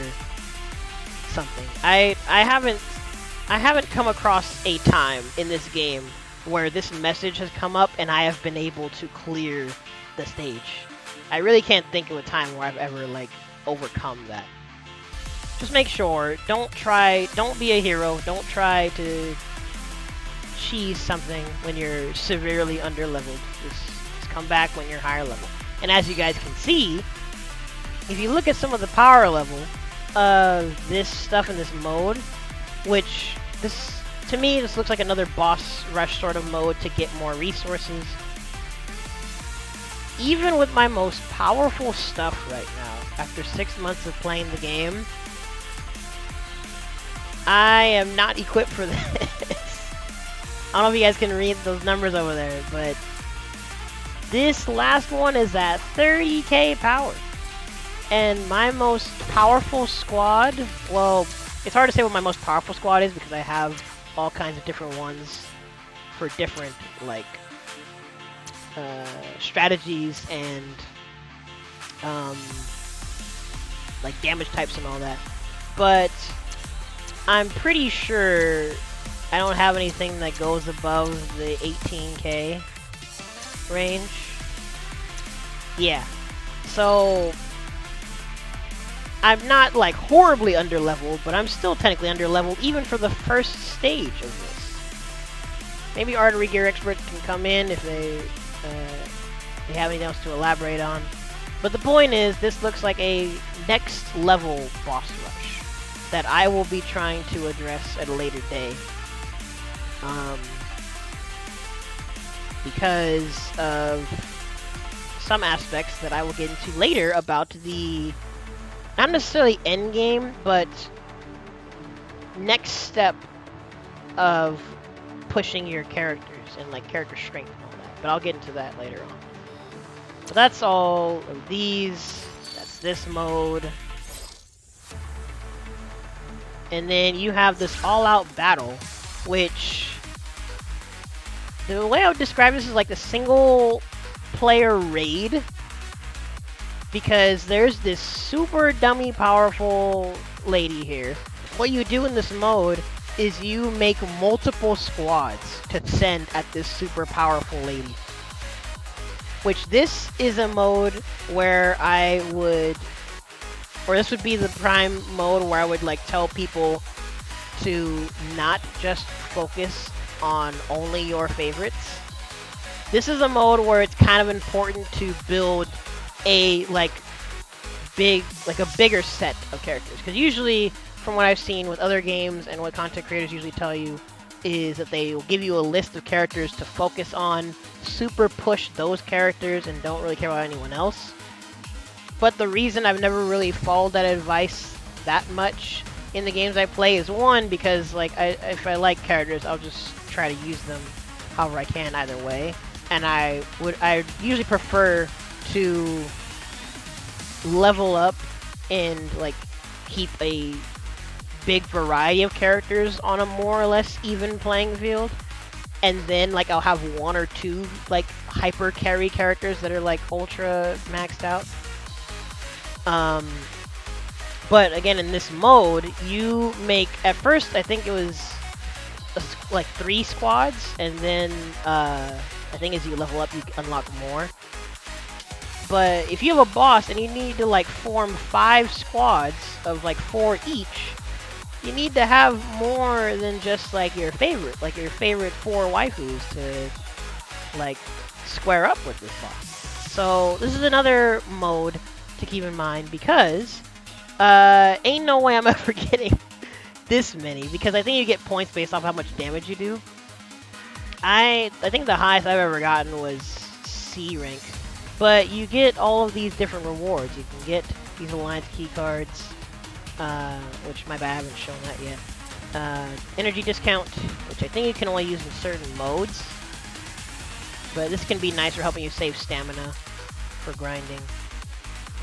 something. I haven't come across a time in this game where this message has come up and I have been able to clear the stage. I really can't think of a time where I've ever like overcome that. Just make sure, don't be a hero, don't try to cheese something when you're severely underleveled. Just come back when you're higher level. And as you guys can see, if you look at some of the power level of this stuff in this mode, which this, to me, this looks like another boss rush sort of mode to get more resources. Even with my most powerful stuff right now, after 6 months of playing the game, I am not equipped for this. I don't know if you guys can read those numbers over there, but this last one is at 30k power. And my most powerful squad, well, it's hard to say what my most powerful squad is because I have all kinds of different ones for different, like, strategies and, like, damage types and all that. But I'm pretty sure I don't have anything that goes above the 18k range. Yeah. So I'm not like horribly underleveled, but I'm still technically underleveled even for the first stage of this. Maybe Artery Gear experts can come in if they have anything else to elaborate on. But the point is, this looks like a next level boss rush that I will be trying to address at a later day. Because of some aspects that I will get into later about the, not necessarily end game, but next step of pushing your characters and like character strength and all that. But I'll get into that later on. So that's all of these. That's this mode. And then you have this all-out battle, which the way I would describe this is like a single-player raid, because there's this super dummy powerful lady here. What you do in this mode is you make multiple squads to send at this super powerful lady. Which this is a mode where I would, or this would be the prime mode where I would like tell people to not just focus on only your favorites. This is a mode where it's kind of important to build a bigger set of characters, because usually from what I've seen with other games and what content creators usually tell you is that they will give you a list of characters to focus on, super push those characters, and don't really care about anyone else. But the reason I've never really followed that advice that much in the games I play is, one, because like if I like characters, I'll just try to use them however I can either way. And I usually prefer to level up and like keep a big variety of characters on a more or less even playing field, and then like I'll have one or two like hyper carry characters that are like ultra maxed out. But again, in this mode, you make, at first I think it was like 3 squads, and then I think as you level up you unlock more. But if you have a boss and you need to like form 5 squads of like 4 each, you need to have more than just like your favorite 4 waifus to like square up with this boss. So this is another mode to keep in mind, because ain't no way I'm ever getting this many, because I think you get points based off how much damage you do. I think the highest I've ever gotten was C rank, but you get all of these different rewards. You can get these alliance key cards, which my bad, I haven't shown that yet. Energy discount, which I think you can only use in certain modes, but this can be nice for helping you save stamina for grinding.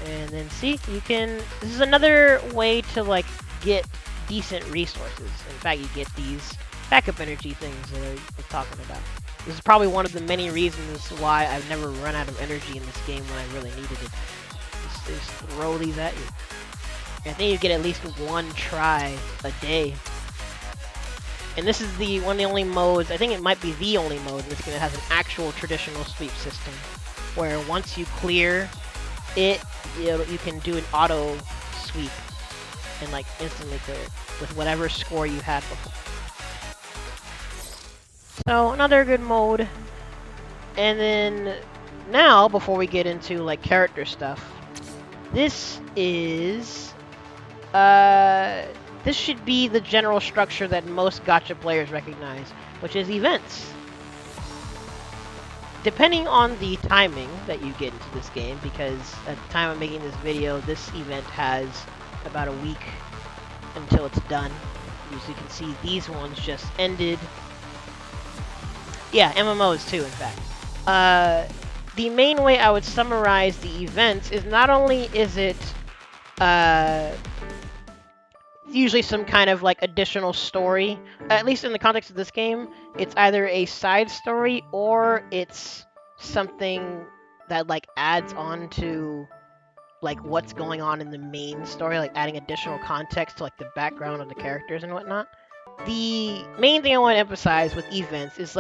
And then see, you can, this is another way to like get decent resources. In fact, you get these backup energy things that I was talking about. This is probably one of the many reasons why I've never run out of energy in this game when I really needed it. Just throw these at you. I think you get at least 1 try a day. And this is one of the only modes, I think it might be the only mode in this game that has an actual traditional sweep system, where once you clear it, you can do an auto sweep and like instantly clear it with whatever score you had before. So another good mode. And then now, before we get into like character stuff, this is this should be the general structure that most gacha players recognize, which is events. Depending on the timing that you get into this game, because at the time I'm making this video, this event has about a week until it's done. As you can see, these ones just ended. Yeah, MMOs too, in fact. The main way I would summarize the events is, not only is it usually some kind of like additional story, at least in the context of this game, it's either a side story or it's something that like adds on to like what's going on in the main story, like adding additional context to like the background of the characters and whatnot. the main thing I want to emphasize with events is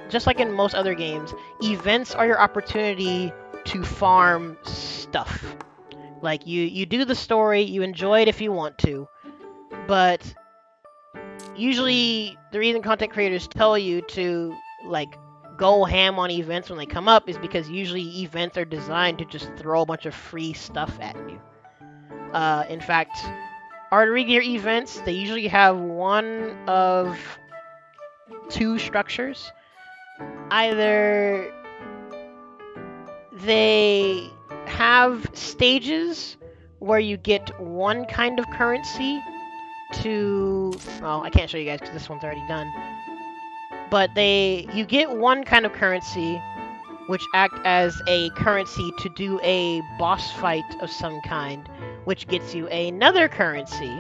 just like in most other games, events are your opportunity to farm stuff. Like you do the story, you enjoy it if you want to, but usually the reason content creators tell you to like go ham on events when they come up is because usually events are designed to just throw a bunch of free stuff at you. In fact, Artery Gear events, they usually have one of two structures. Either they have stages where you get one kind of currency to... Well, I can't show you guys because this one's already done. But you get one kind of currency which act as a currency to do a boss fight of some kind, which gets you another currency,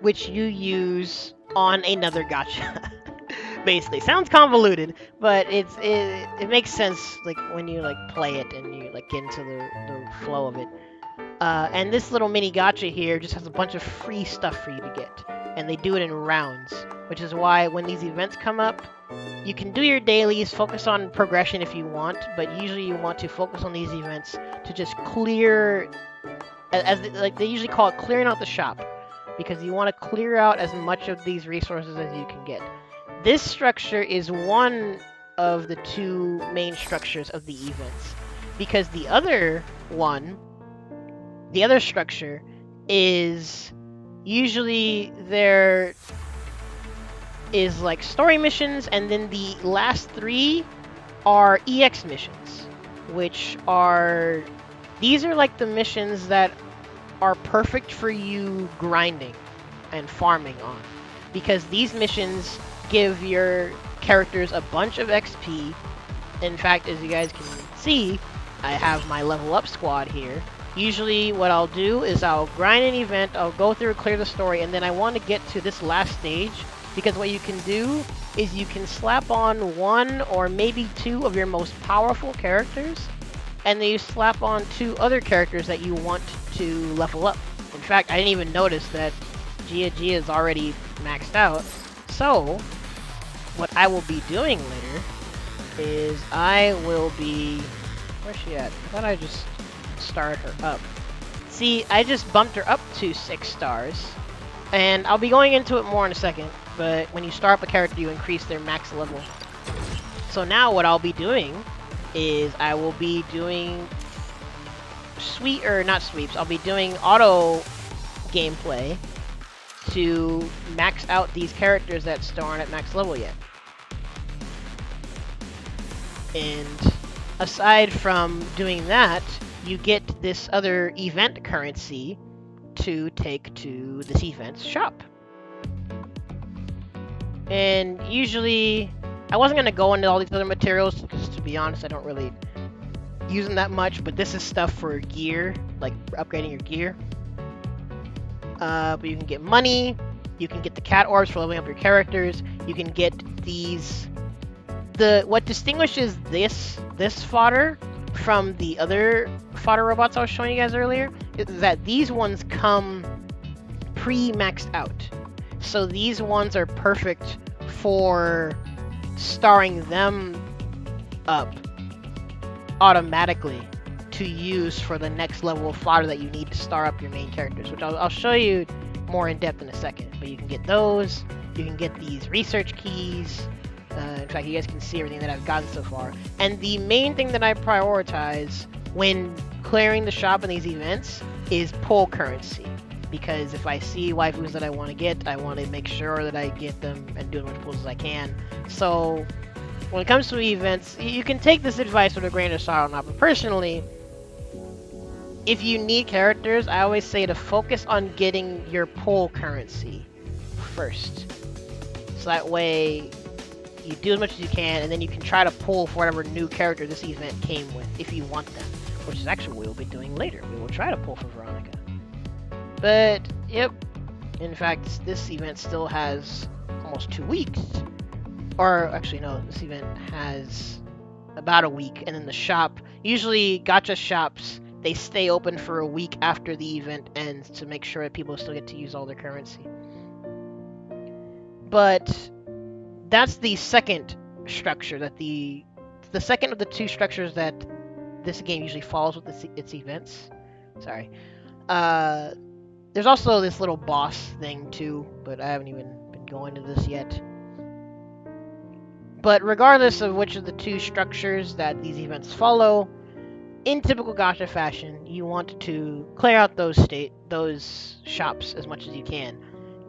which you use on another gacha. Basically, sounds convoluted, but it makes sense like when you like play it and you like get into the flow of it. And this little mini gacha here just has a bunch of free stuff for you to get, and they do it in rounds, which is why when these events come up, you can do your dailies, focus on progression if you want, but usually you want to focus on these events to just clear, like they usually call it clearing out the shop, because you want to clear out as much of these resources as you can get. This structure is one of the two main structures of the events, because the other structure is usually there is like story missions, and then the last three are EX missions, these are like the missions that are perfect for you grinding and farming on, because these missions give your characters a bunch of XP. In fact, as you guys can see, I have my level up squad here. Usually what I'll do is I'll grind an event, I'll go through, clear the story, and then I want to get to this last stage, because what you can do is you can slap on one or maybe two of your most powerful characters, and then you slap on two other characters that you want to level up. In fact, I didn't even notice that Gia is already maxed out. So, what I will be doing later is I will be... Where's she at? I thought I just started her up. See, I just bumped her up to 6 stars, and I'll be going into it more in a second, but when you start up a character, you increase their max level. So now what I'll be doing is I will be doing I'll be doing auto gameplay to max out these characters that still aren't at max level yet. And aside from doing that, you get this other event currency to take to this event's shop. And usually, I wasn't going to go into all these other materials, because to be honest, I don't really use them that much, but this is stuff for gear, like upgrading your gear. But you can get money, you can get the cat orbs for leveling up your characters, you can get these... What distinguishes this fodder from the other fodder robots I was showing you guys earlier is that these ones come pre-maxed out. So these ones are perfect for starring them up automatically to use for the next level of fodder that you need to star up your main characters, which I'll show you more in depth in a second. But you can get those, you can get these research keys. In fact, you guys can see everything that I've gotten so far. And the main thing that I prioritize when clearing the shop in these events is pull currency. Because if I see waifus that I want to get, I want to make sure that I get them and do as much pulls as I can. So, when it comes to events, you can take this advice with a grain of salt or not, but personally, if you need characters, I always say to focus on getting your pull currency first. So that way, you do as much as you can, and then you can try to pull for whatever new character this event came with, if you want them. Which is actually what we'll be doing later. We will try to pull for Veronica. But, yep. In fact, this event still has almost 2 weeks. Or, actually, no, this event has about a week. And then the shop, usually gacha shops, they stay open for a week after the event ends to make sure that people still get to use all their currency. but that's the second structure that the second of the two structures that this game usually follows with its events. Sorry. There's also this little boss thing too, but I haven't even been going to this yet. But regardless of which of the two structures that these events follow, in typical gacha fashion, you want to clear out those shops as much as you can.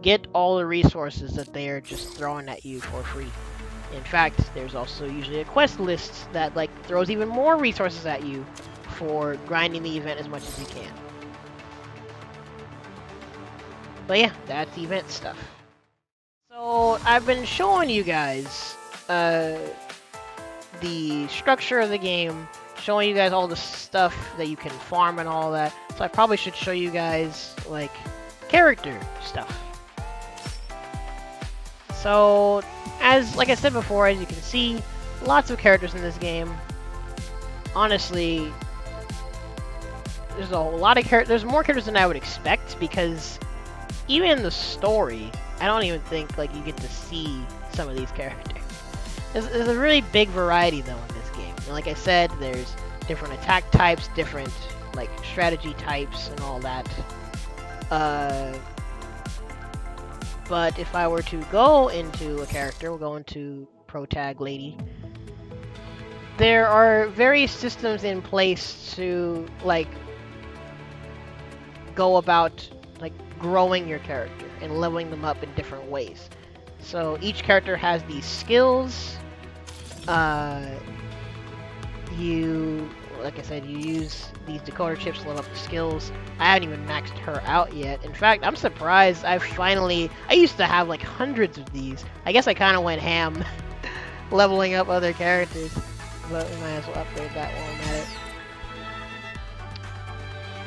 Get all the resources that they are just throwing at you for free. In fact, there's also usually a quest list that like throws even more resources at you for grinding the event as much as you can. But yeah, that's event stuff. So I've been showing you guys the structure of the game, showing you guys all the stuff that you can farm and all that. So I probably should show you guys like character stuff. So like I said before, as you can see, lots of characters in this game. Honestly, there's a lot of characters. There's more characters than I would expect, because even in the story, I don't even think like you get to see some of these characters. There's a really big variety though in this game. And like I said, there's different attack types, different like strategy types, and all that. But if I were to go into a character, we'll go into Protag Lady. There are various systems in place to like go about like growing your character and leveling them up in different ways. So each character has these skills. Like I said, you use these decoder chips to level up the skills. I haven't even maxed her out yet. In fact, I'm surprised I used to have like hundreds of these. I guess I kind of went ham leveling up other characters. But we might as well upgrade that while I'm at it.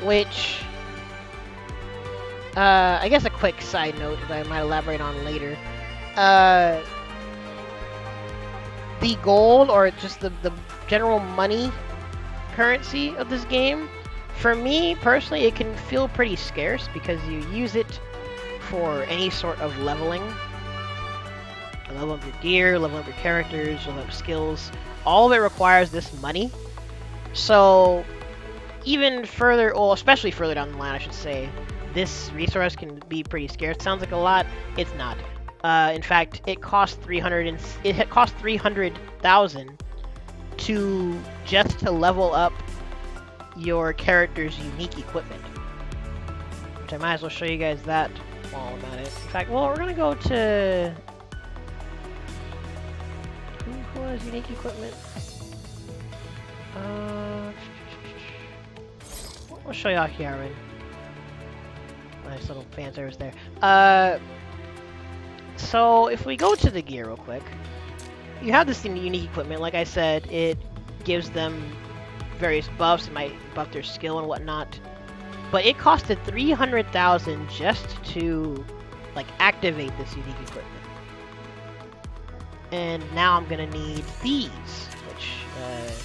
Which, I guess a quick side note that I might elaborate on later. The gold, or just the general money currency of this game, for me personally, it can feel pretty scarce because you use it for any sort of leveling. Level up your gear, level up your characters, level up skills. All of it requires this money. So even further, well, especially further down the line, I should say, this resource can be pretty scarce. Sounds like a lot. It's not. In fact, it costs 300,000 to level up your character's unique equipment. Which I might as well show you guys that while I'm at it. In fact, well, we're gonna go to who has unique equipment? We'll show y'all Kieran. Nice little fan service there. So if we go to the gear real quick, you have this unique equipment. Like I said, it gives them various buffs. It might buff their skill and whatnot. But it costed 300,000 just to like activate this unique equipment. And now I'm gonna need these, which is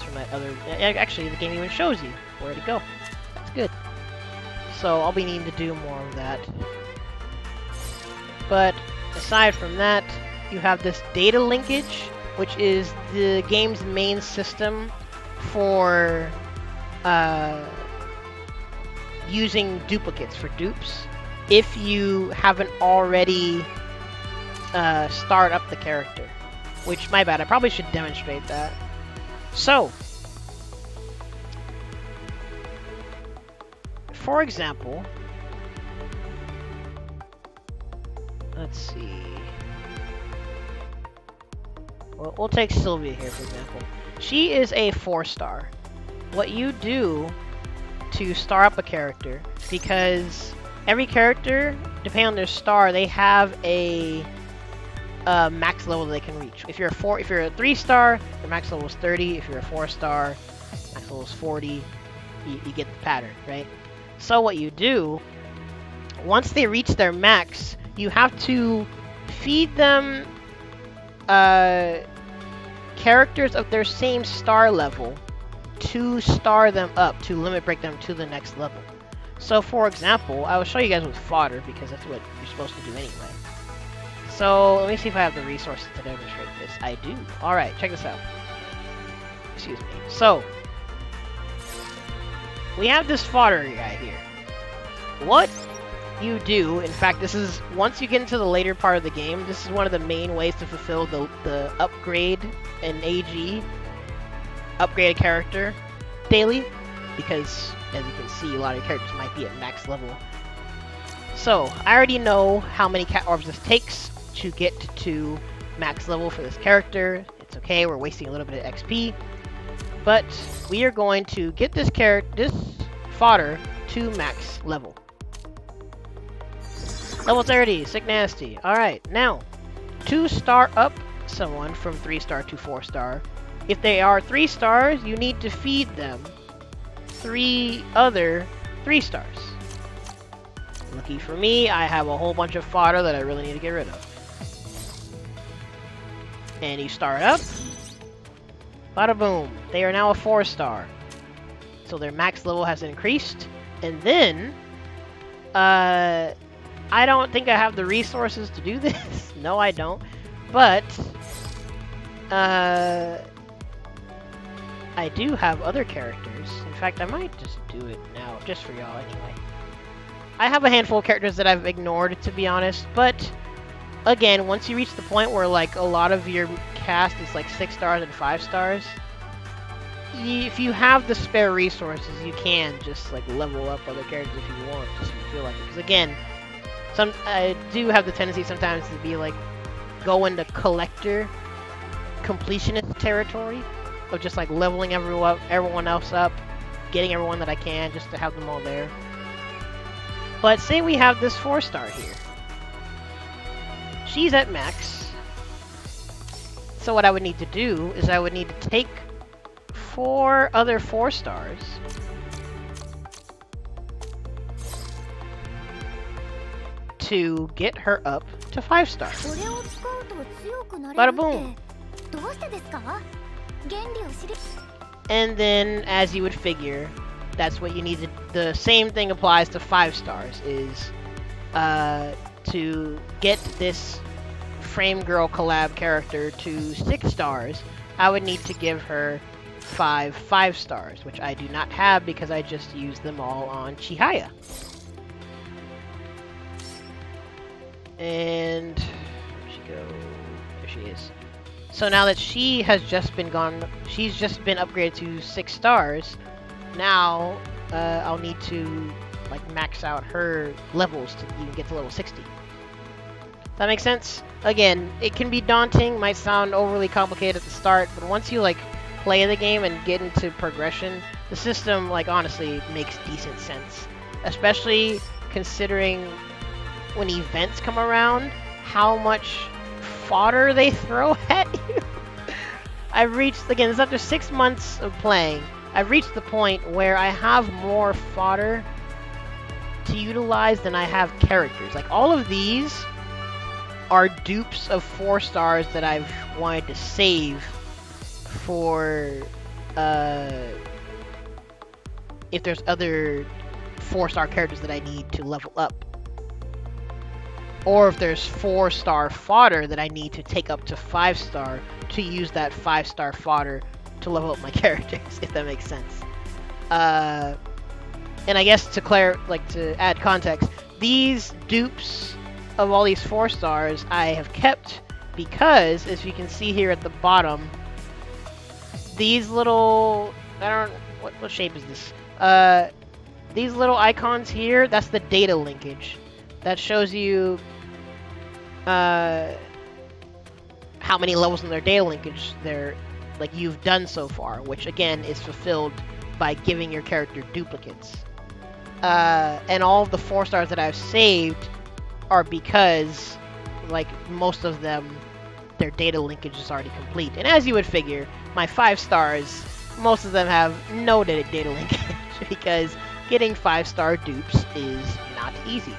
from my other. Actually, the game even shows you where to go. That's good. So I'll be needing to do more of that. But aside from that, you have this data linkage, which is the game's main system for using duplicates for dupes. If you haven't already start up the character, which, my bad, I probably should demonstrate that. So, for example, let's see. Well, we'll take Sylvia here, for example. She is a 4-star. What you do to star up a character, because every character, depending on their star, they have a max level they can reach. If you're a 3-star, your max level is 30. If you're a 4-star, max level is 40. You get the pattern, right? So what you do, once they reach their max, you have to feed them characters of their same star level to star them up, to limit break them to the next level. So for example, I will show you guys with fodder, because that's what you're supposed to do anyway. So let me see if I have the resources to demonstrate this. I do. Alright, check this out. Excuse me. So, we have this fodder guy here. What you do, in fact, this is, once you get into the later part of the game, this is one of the main ways to fulfill the upgrade an AG, upgrade a character daily, because, as you can see, a lot of characters might be at max level. So, I already know how many cat orbs this takes to get to max level for this character. It's okay, we're wasting a little bit of XP. But we are going to get this fodder to max level. Level 30, sick nasty. Alright, now, to star up someone from 3-star to 4-star, if they are 3 stars, you need to feed them 3 other 3 stars. Lucky for me, I have a whole bunch of fodder that I really need to get rid of. And you start up. Bada boom. They are now a 4-star. So their max level has increased. And then, I don't think I have the resources to do this. No, I don't. But, I do have other characters. In fact, I might just do it now, just for y'all anyway. I have a handful of characters that I've ignored, to be honest, but again, once you reach the point where like a lot of your cast is like 6 stars and 5 stars, if you have the spare resources, you can just like level up other characters if you want, just if you feel like it. Because again, I do have the tendency sometimes to be like go into collector completionist territory of just like leveling everyone else up, getting everyone that I can just to have them all there. But say we have this 4-star here. She's at max. So what I would need to do is I would need to take 4 other 4 stars to get her up to 5 stars. Bada boom. And then, as you would figure, that's what you need to... The same thing applies to 5 stars, is to get this Frame Girl collab character to 6 stars, I would need to give her 5 stars, which I do not have because I just used them all on Chihaya. And... where'd she go? There she is. So now that she has just been she's just been upgraded to 6 stars, now I'll need to like max out her levels to even get to level 60. That makes sense? Again, it can be daunting, might sound overly complicated at the start, but once you like play the game and get into progression, the system like honestly makes decent sense. Especially considering when events come around, how much fodder they throw at you. I've reached, again, this is after 6 months of playing, I've reached the point where I have more fodder to utilize than I have characters. Like, all of these are dupes of 4 stars that I've wanted to save for, if there's other 4-star characters that I need to level up. Or if there's 4-star fodder that I need to take up to 5-star to use that 5-star fodder to level up my characters, if that makes sense. And I guess to add context, these dupes of all these 4 stars I have kept because, as you can see here at the bottom, these little, what shape is this? These little icons here, that's the data linkage. That shows you how many levels in their data linkage you've done so far, which again is fulfilled by giving your character duplicates. And all of the 4 stars that I've saved are because, like, most of them, their data linkage is already complete. And as you would figure, my 5 stars, most of them have no data linkage because getting 5-star dupes is not easy.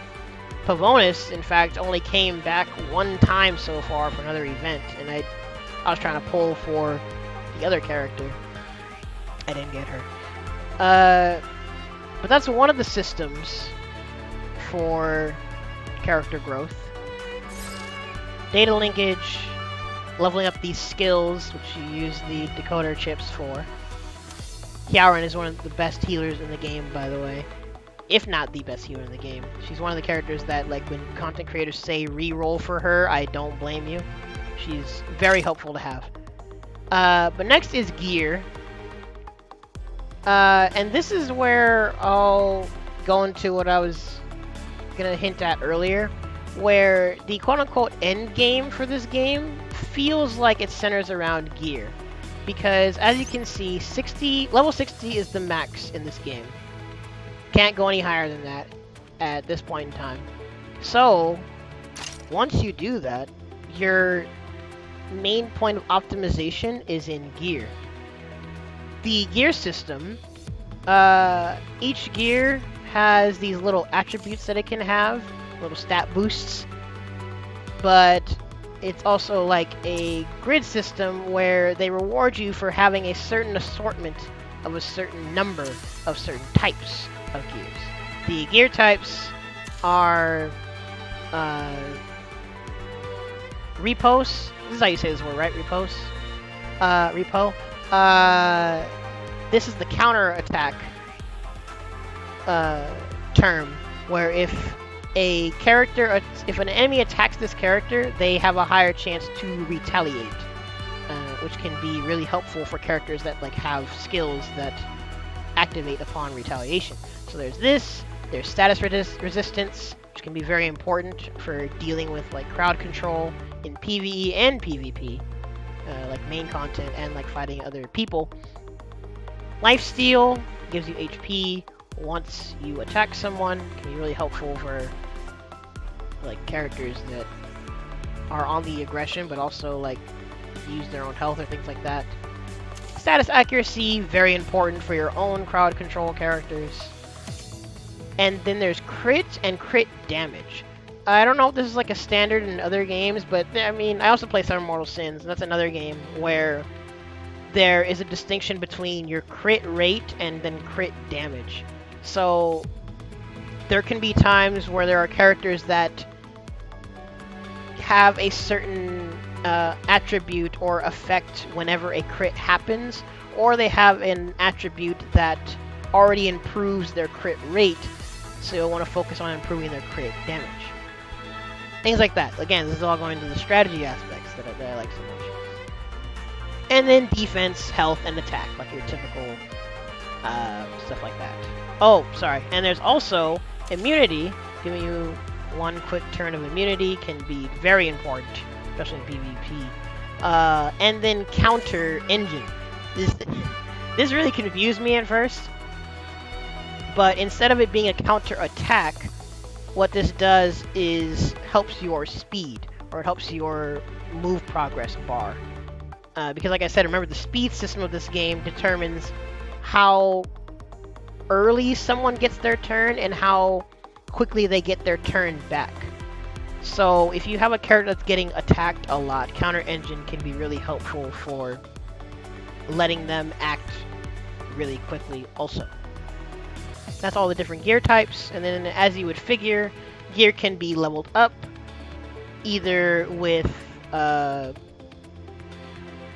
Pavonis, in fact, only came back 1 time so far for another event, and I was trying to pull for the other character. I didn't get her. But that's one of the systems for character growth. data linkage, leveling up these skills, which you use the decoder chips for. Hyaron is one of the best healers in the game, by the way. If not the best healer in the game. She's one of the characters that, like, when content creators say re-roll for her, I don't blame you. She's very helpful to have. But next is gear. And this is where I'll go into what I was gonna hint at earlier, where the quote-unquote end game for this game feels like it centers around gear. Because, as you can see, level 60 is the max in this game. Can't go any higher than that at this point in time. So, once you do that, your main point of optimization is in gear. The gear system, each gear has these little attributes that it can have, little stat boosts, but it's also like a grid system where they reward you for having a certain assortment of a certain number of certain types of gears. The gear types are repos. This is how you say this word, right? Repos. Repo. This is the counter attack term, where if an enemy attacks this character, they have a higher chance to retaliate, which can be really helpful for characters that like have skills that activate upon retaliation. So there's this. There's status resistance, which can be very important for dealing with like crowd control in PvE and PvP, like main content and like fighting other people. Lifesteal gives you HP once you attack someone. Can be really helpful for like characters that are on the aggression but also like use their own health or things like that. Status accuracy, very important for your own crowd control characters. And then there's crit and crit damage. I don't know if this is like a standard in other games, but I mean, I also play Seven Mortal Sins, and that's another game where there is a distinction between your crit rate and then crit damage. So there can be times where there are characters that have a certain attribute or effect whenever a crit happens, or they have an attribute that already improves their crit rate, so you'll want to focus on improving their crit damage. Things like that. Again, this is all going to the strategy aspects that I like so much. And then defense, health, and attack, like your typical stuff like that. Oh, sorry. And there's also immunity. Giving you one quick turn of immunity can be very important, especially in PvP. And then counter engine. This really confused me at first. But instead of it being a counter attack, what this does is helps your speed, or it helps your move progress bar. Because like I said, remember the speed system of this game determines how early someone gets their turn and how quickly they get their turn back. So if you have a character that's getting attacked a lot, counter engine can be really helpful for letting them act really quickly also. That's all the different gear types, and then as you would figure, gear can be leveled up either with the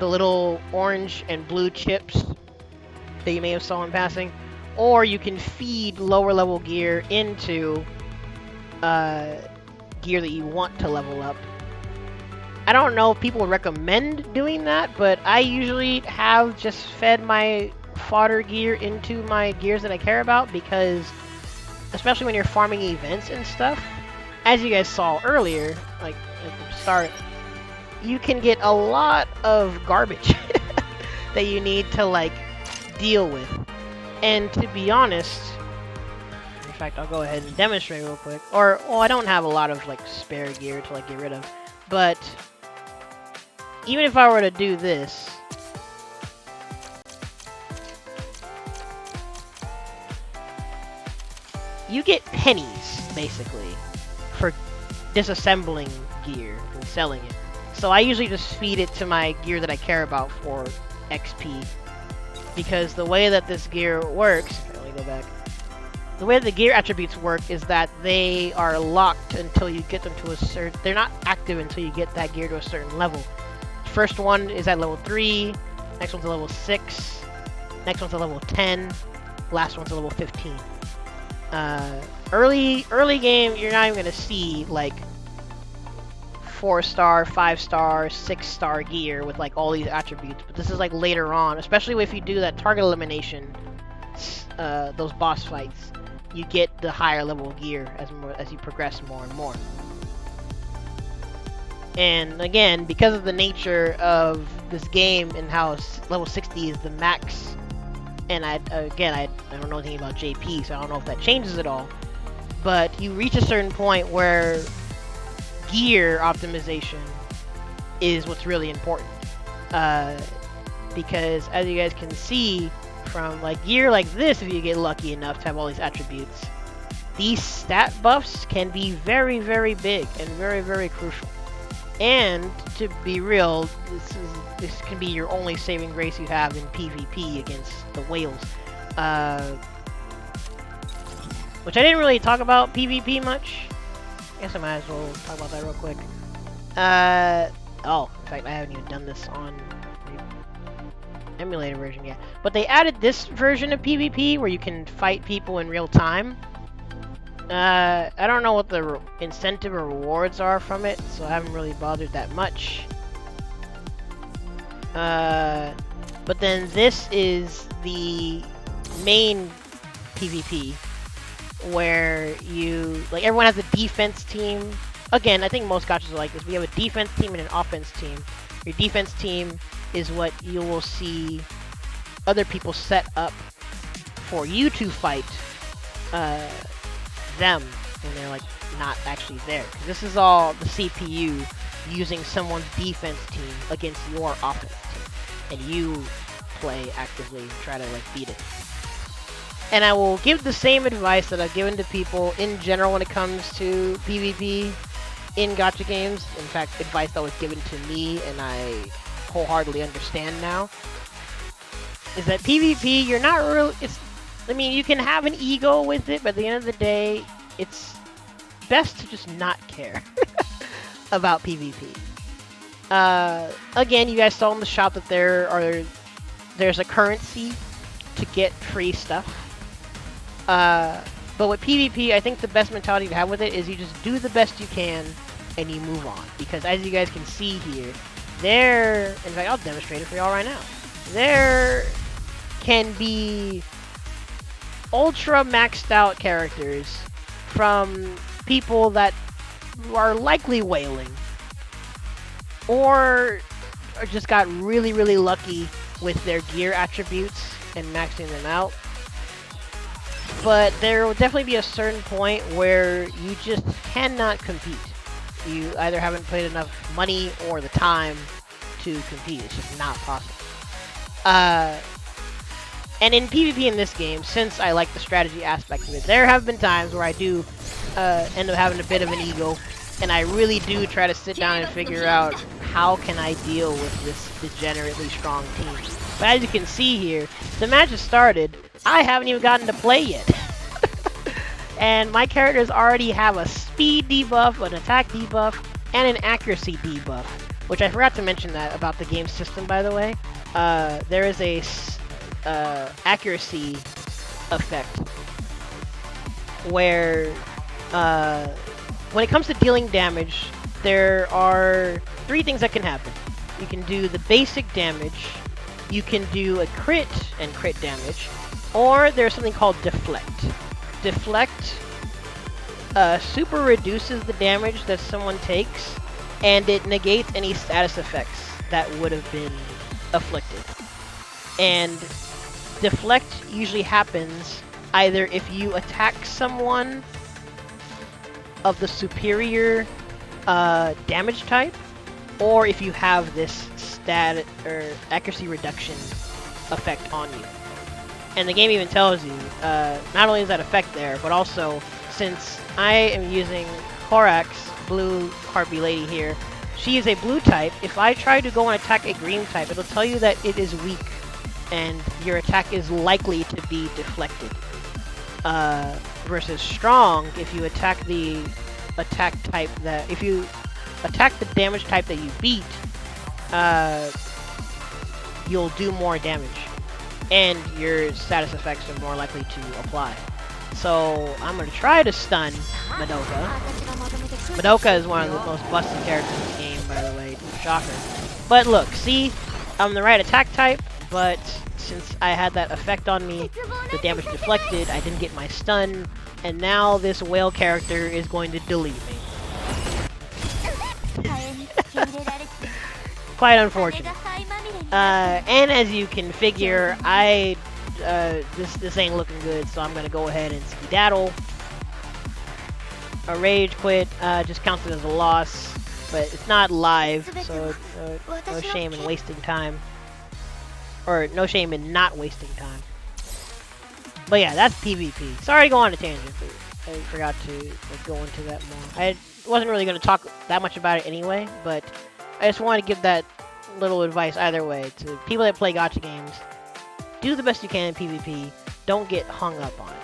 little orange and blue chips that you may have saw in passing, or you can feed lower level gear into gear that you want to level up. I don't know if people recommend doing that, but I usually have just fed my fodder gear into my gears that I care about, because especially when you're farming events and stuff, as you guys saw earlier, like at the start, you can get a lot of garbage that you need to like deal with. And to be honest, in fact, I'll go ahead and demonstrate real quick. Or, well, I don't have a lot of like spare gear to like get rid of, but even if I were to do this, you get pennies, basically, for disassembling gear and selling it. So I usually just feed it to my gear that I care about for XP. Because the way that this gear works... Let me go back. the way the gear attributes work is that they are locked until you get them to a certain. They're not active until you get that gear to a certain level. First one is at level 3. Next one's at level 6. Next one's at level 10. Last one's at level 15. Early game, you're not even gonna see like 4-star, 5-star, 6-star gear with like all these attributes. But this is like later on, especially if you do that target elimination, those boss fights, you get the higher level gear as you progress more and more. And again, because of the nature of this game and how level 60 is the max, and I don't know anything about JP, so I don't know if that changes at all. But you reach a certain point where gear optimization is what's really important. Because as you guys can see, from like gear like this, if you get lucky enough to have all these attributes, these stat buffs can be very, very big and very, very crucial. And to be real, this can be your only saving grace you have in PvP against the whales. Which I didn't really talk about PvP much. I guess I might as well talk about that real quick. Oh, in fact, I haven't even done this on the emulator version yet. But they added this version of PvP where you can fight people in real time. I don't know what the incentive or rewards are from it, so I haven't really bothered that much. But then this is the main PvP, where everyone has a defense team. Again, I think most gachas are like this. We have a defense team and an offense team. Your defense team is what you will see other people set up for you to fight them when they're like not actually there. 'Cause this is all the CPU using someone's defense team against your offense team, and you play actively and try to like beat it. And I will give the same advice that I've given to people in general when it comes to PvP in gacha games. In fact, advice that was given to me and I wholeheartedly understand now, is that PvP, you're not really, you can have an ego with it, but at the end of the day, it's best to just not care about PvP. Again, you guys saw in the shop that there's a currency to get free stuff. But with PvP, I think the best mentality to have with it is you just do the best you can and you move on. Because as you guys can see here, in fact, I'll demonstrate it for y'all right now. There can be ultra maxed out characters from people that are likely whaling, or just got really, really lucky with their gear attributes and maxing them out. But there will definitely be a certain point where you just cannot compete. You either haven't paid enough money or the time to compete. It's just not possible. And in PvP in this game, since I like the strategy aspect of it, there have been times where I do end up having a bit of an ego, and I really do try to sit down and figure out how can I deal with this degenerately strong team. But as you can see here, the match has started. I haven't even gotten to play yet. And my characters already have a speed debuff, an attack debuff, and an accuracy debuff. Which I forgot to mention that about the game system, by the way. There is a accuracy effect where when it comes to dealing damage, there are 3 things that can happen. You can do the basic damage, you can do a crit and crit damage, or there's something called deflect. Deflect super reduces the damage that someone takes, and it negates any status effects that would have been afflicted. And deflect usually happens either if you attack someone of the superior damage type, or if you have this stat or accuracy reduction effect on you. And the game even tells you, not only is that effect there, but also, since I am using Korak's blue Harpy lady here, she is a blue type. If I try to go and attack a green type, it'll tell you that it is weak, and your attack is likely to be deflected. versus strong, if you attack the attack type that, if you attack the damage type that you beat, you'll do more damage, and your status effects are more likely to apply. So I'm gonna try to stun Madoka. Madoka is one of the most busted characters in the game, by the way. Shocker. But look, see, I'm the right attack type, but since I had that effect on me, the damage deflected, I didn't get my stun, and now this whale character is going to delete me. Quite unfortunate. And as you can figure, this ain't looking good, so I'm gonna go ahead and skedaddle. A rage quit just counts it as a loss, but it's not live, so no shame in wasting time. Or no shame in not wasting time. But yeah, that's PvP. Sorry to go on a tangent, I forgot to go into that more. I wasn't really going to talk that much about it anyway, but I just wanted to give that little advice either way to people that play gacha games. Do the best you can in PvP. Don't get hung up on it.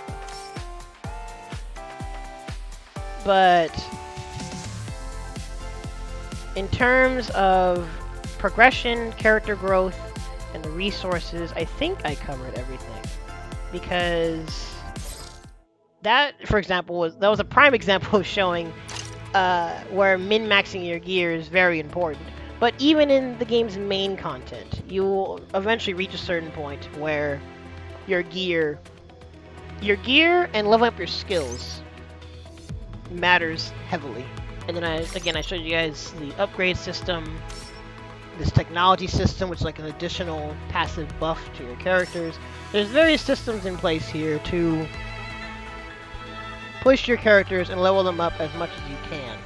But in terms of progression, character growth, and the resources, I think I covered everything. Because that, for example, was a prime example of showing where min-maxing your gear is very important. But even in the game's main content, you will eventually reach a certain point where your gear and leveling up your skills matters heavily. And then I showed you guys the upgrade system, this technology system, which is like an additional passive buff to your characters. There's various systems in place here to push your characters and level them up as much as you can.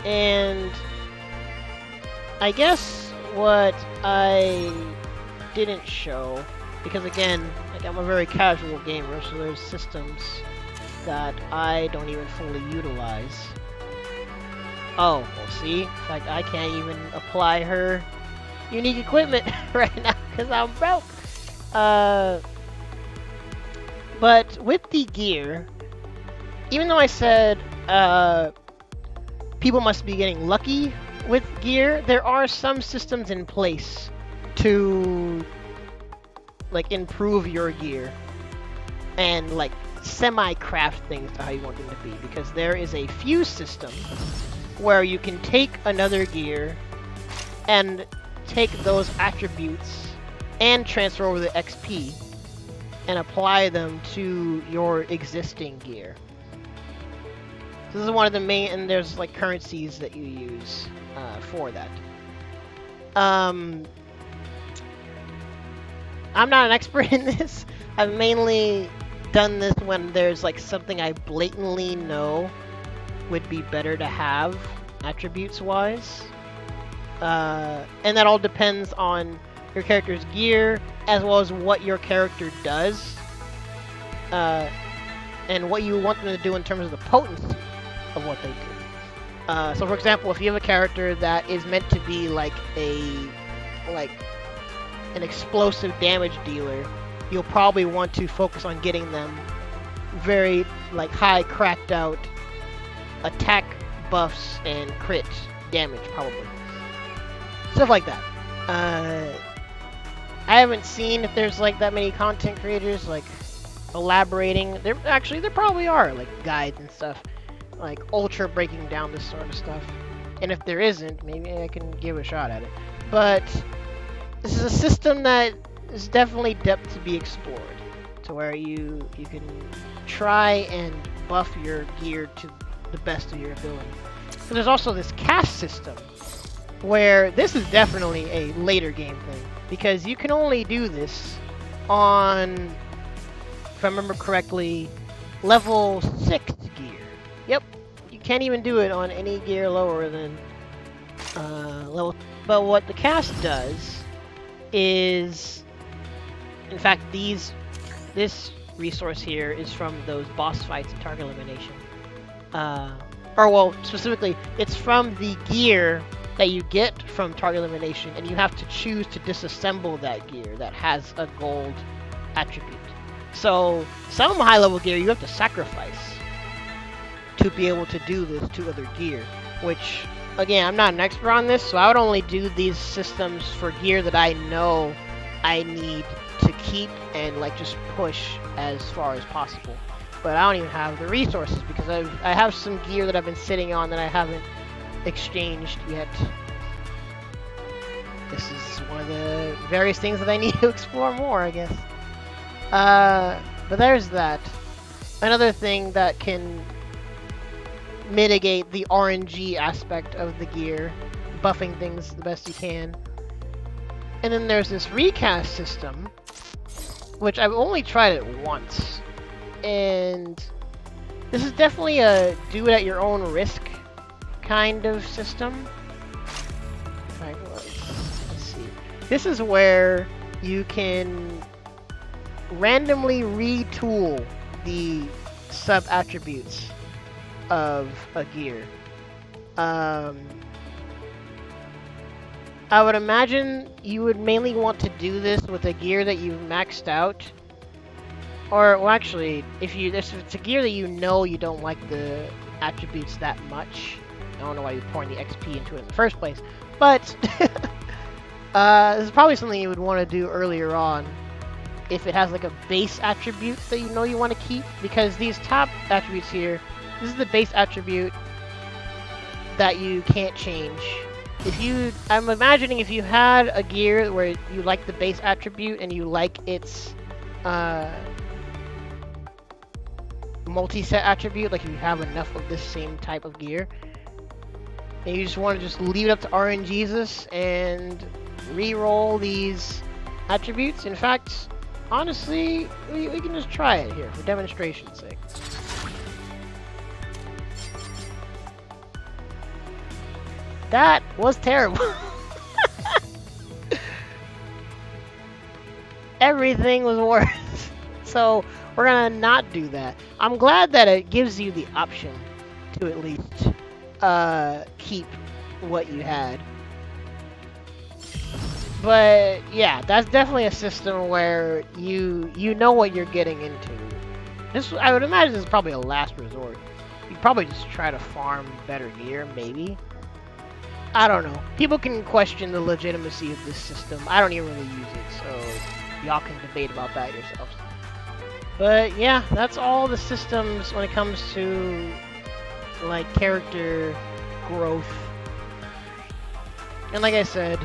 And I guess what I didn't show, because again, like, I'm a very casual gamer, so there's systems that I don't even fully utilize. Oh, well, see, in fact, I can't even apply her unique equipment right now because I'm broke. But with the gear, even though I said people must be getting lucky with gear, there are some systems in place to like improve your gear and like semi-craft things to how you want them to be, because there is a fuse system where you can take another gear and take those attributes and transfer over the XP and apply them to your existing gear. So this is one of the main, and there's like currencies that you use for that. I'm not an expert in this. I've mainly done this when there's like something I blatantly know would be better to have attributes wise. And that all depends on your character's gear as well as what your character does. And what you want them to do in terms of the potency of what they do. So for example, if you have a character that is meant to be like an explosive damage dealer, you'll probably want to focus on getting them very like high cracked out attack buffs and crit damage, probably. Stuff like that. I haven't seen if there's like that many content creators like elaborating. There probably are like guides and stuff, like ultra breaking down this sort of stuff. And if there isn't, maybe I can give a shot at it. But this is a system that is definitely depth to be explored, to where you can try and buff your gear to the best of your ability. So there's also this caste system, where this is definitely a later game thing, because you can only do this on, if I remember correctly, level 6 gear. Yep, you can't even do it on any gear lower than level. But what the caste does is, in fact, this resource here is from those boss fights and target elimination. Or well, specifically, it's from the gear that you get from target elimination, and you have to choose to disassemble that gear that has a gold attribute. So some high-level gear you have to sacrifice to be able to do this to other gear, which, again, I'm not an expert on this, so I would only do these systems for gear that I know I need to keep and like just push as far as possible. But I don't even have the resources because I have some gear that I've been sitting on that I haven't exchanged yet. This is one of the various things that I need to explore more, I guess. But there's that. Another thing that can mitigate the RNG aspect of the gear, buffing things the best you can. And then there's this recast system, which I've only tried it once. And this is definitely a do it at your own risk kind of system. Right, let's see. This is where you can randomly retool the sub-attributes of a gear. I would imagine you would mainly want to do this with a gear that you've maxed out. Or, well, actually, if it's a gear that you know you don't like the attributes that much, I don't know why you're pouring the XP into it in the first place, but this is probably something you would want to do earlier on if it has like a base attribute that you know you want to keep, because these top attributes here, this is the base attribute that you can't change. I'm imagining if you had a gear where you like the base attribute and you like its multi-set attribute, like if you have enough of this same type of gear, and you just want to just leave it up to RNGesus and re-roll these attributes. In fact, honestly, we can just try it here for demonstration's sake. That was terrible. Everything was worse. So we're gonna not do that. I'm glad that it gives you the option to at least keep what you had. But yeah, that's definitely a system where you know what you're getting into. This, I would imagine, this is probably a last resort. You probably just try to farm better gear, maybe. I don't know. People can question the legitimacy of this system. I don't even really use it, so y'all can debate about that yourselves. But yeah, that's all the systems when it comes to like character growth. And like I said,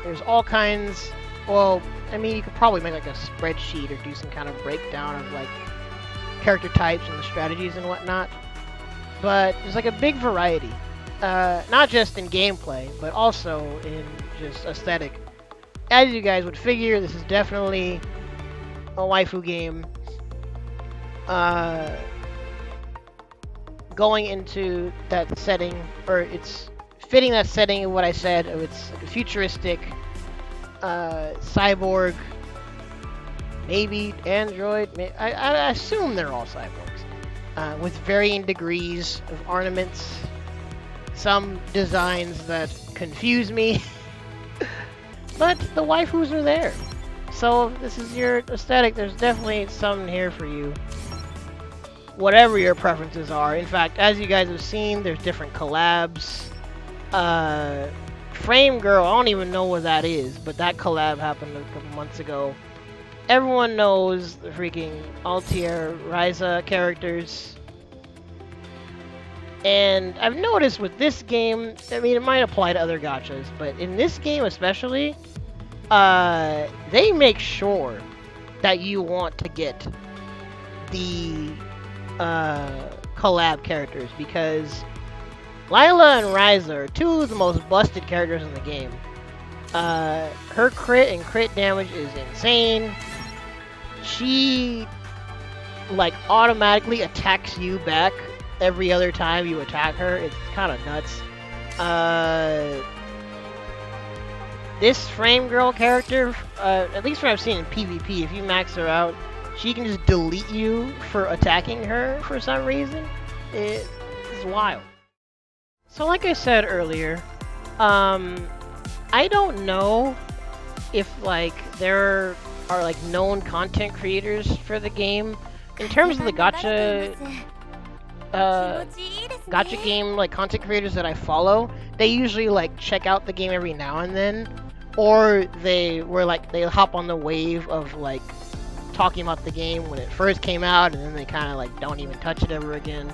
there's all kinds. Well, I mean, you could probably make like a spreadsheet or do some kind of breakdown of like character types and the strategies and whatnot. But there's like a big variety. Not just in gameplay, but also in just aesthetic. As you guys would figure, this is definitely a waifu game. Going into that setting, or it's fitting that setting of what I said, of it's like a futuristic cyborg, maybe android. I assume they're all cyborgs, with varying degrees of ornaments. Some designs that confuse me, but the waifus are there. So if this is your aesthetic, there's definitely some here for you. Whatever your preferences are. In fact, as you guys have seen, there's different collabs. Frame Girl, I don't even know what that is, but that collab happened a couple months ago. Everyone knows the freaking Altair Ryza characters. And I've noticed with this game, I mean, it might apply to other gachas, but in this game especially, they make sure that you want to get the collab characters, because Lila and Ryza are two of the most busted characters in the game. Her crit and crit damage is insane. She, like, automatically attacks you back every other time you attack her. It's kind of nuts. This Frame Girl character, at least what I've seen in PvP, if you max her out, she can just delete you for attacking her for some reason. It's wild. So like I said earlier, I don't know if like there are like known content creators for the game. In terms of the gacha game like content creators that I follow, they usually like check out the game every now and then, or they hop on the wave of like talking about the game when it first came out, and then they kind of like don't even touch it ever again.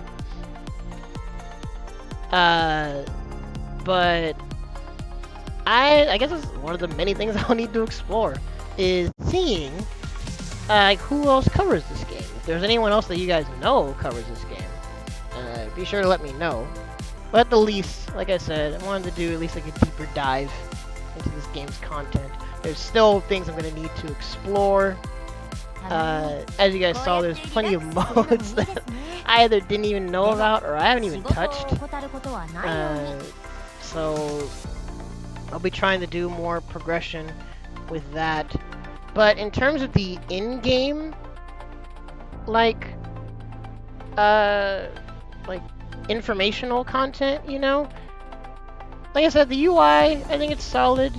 But I guess it's one of the many things I'll need to explore is seeing who else covers this game. If there's anyone else that you guys know covers this game, be sure to let me know. But at the least, like I said, I wanted to do at least like a deeper dive into this game's content. There's still things I'm going to need to explore. As you guys saw, there's plenty of modes that I either didn't even know about or I haven't even touched. So I'll be trying to do more progression with that. But in terms of the in-game, like informational content, you know, like I said, the UI, I think it's solid.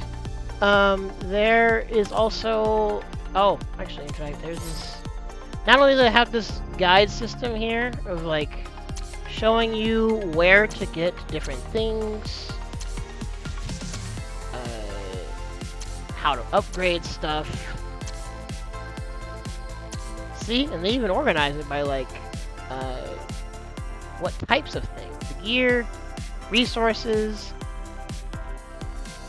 There is also, oh, actually, in fact, there's this, not only do they have this guide system here of like showing you where to get different things, how to upgrade stuff. See, and they even organize it by like what types of things, the gear, resources.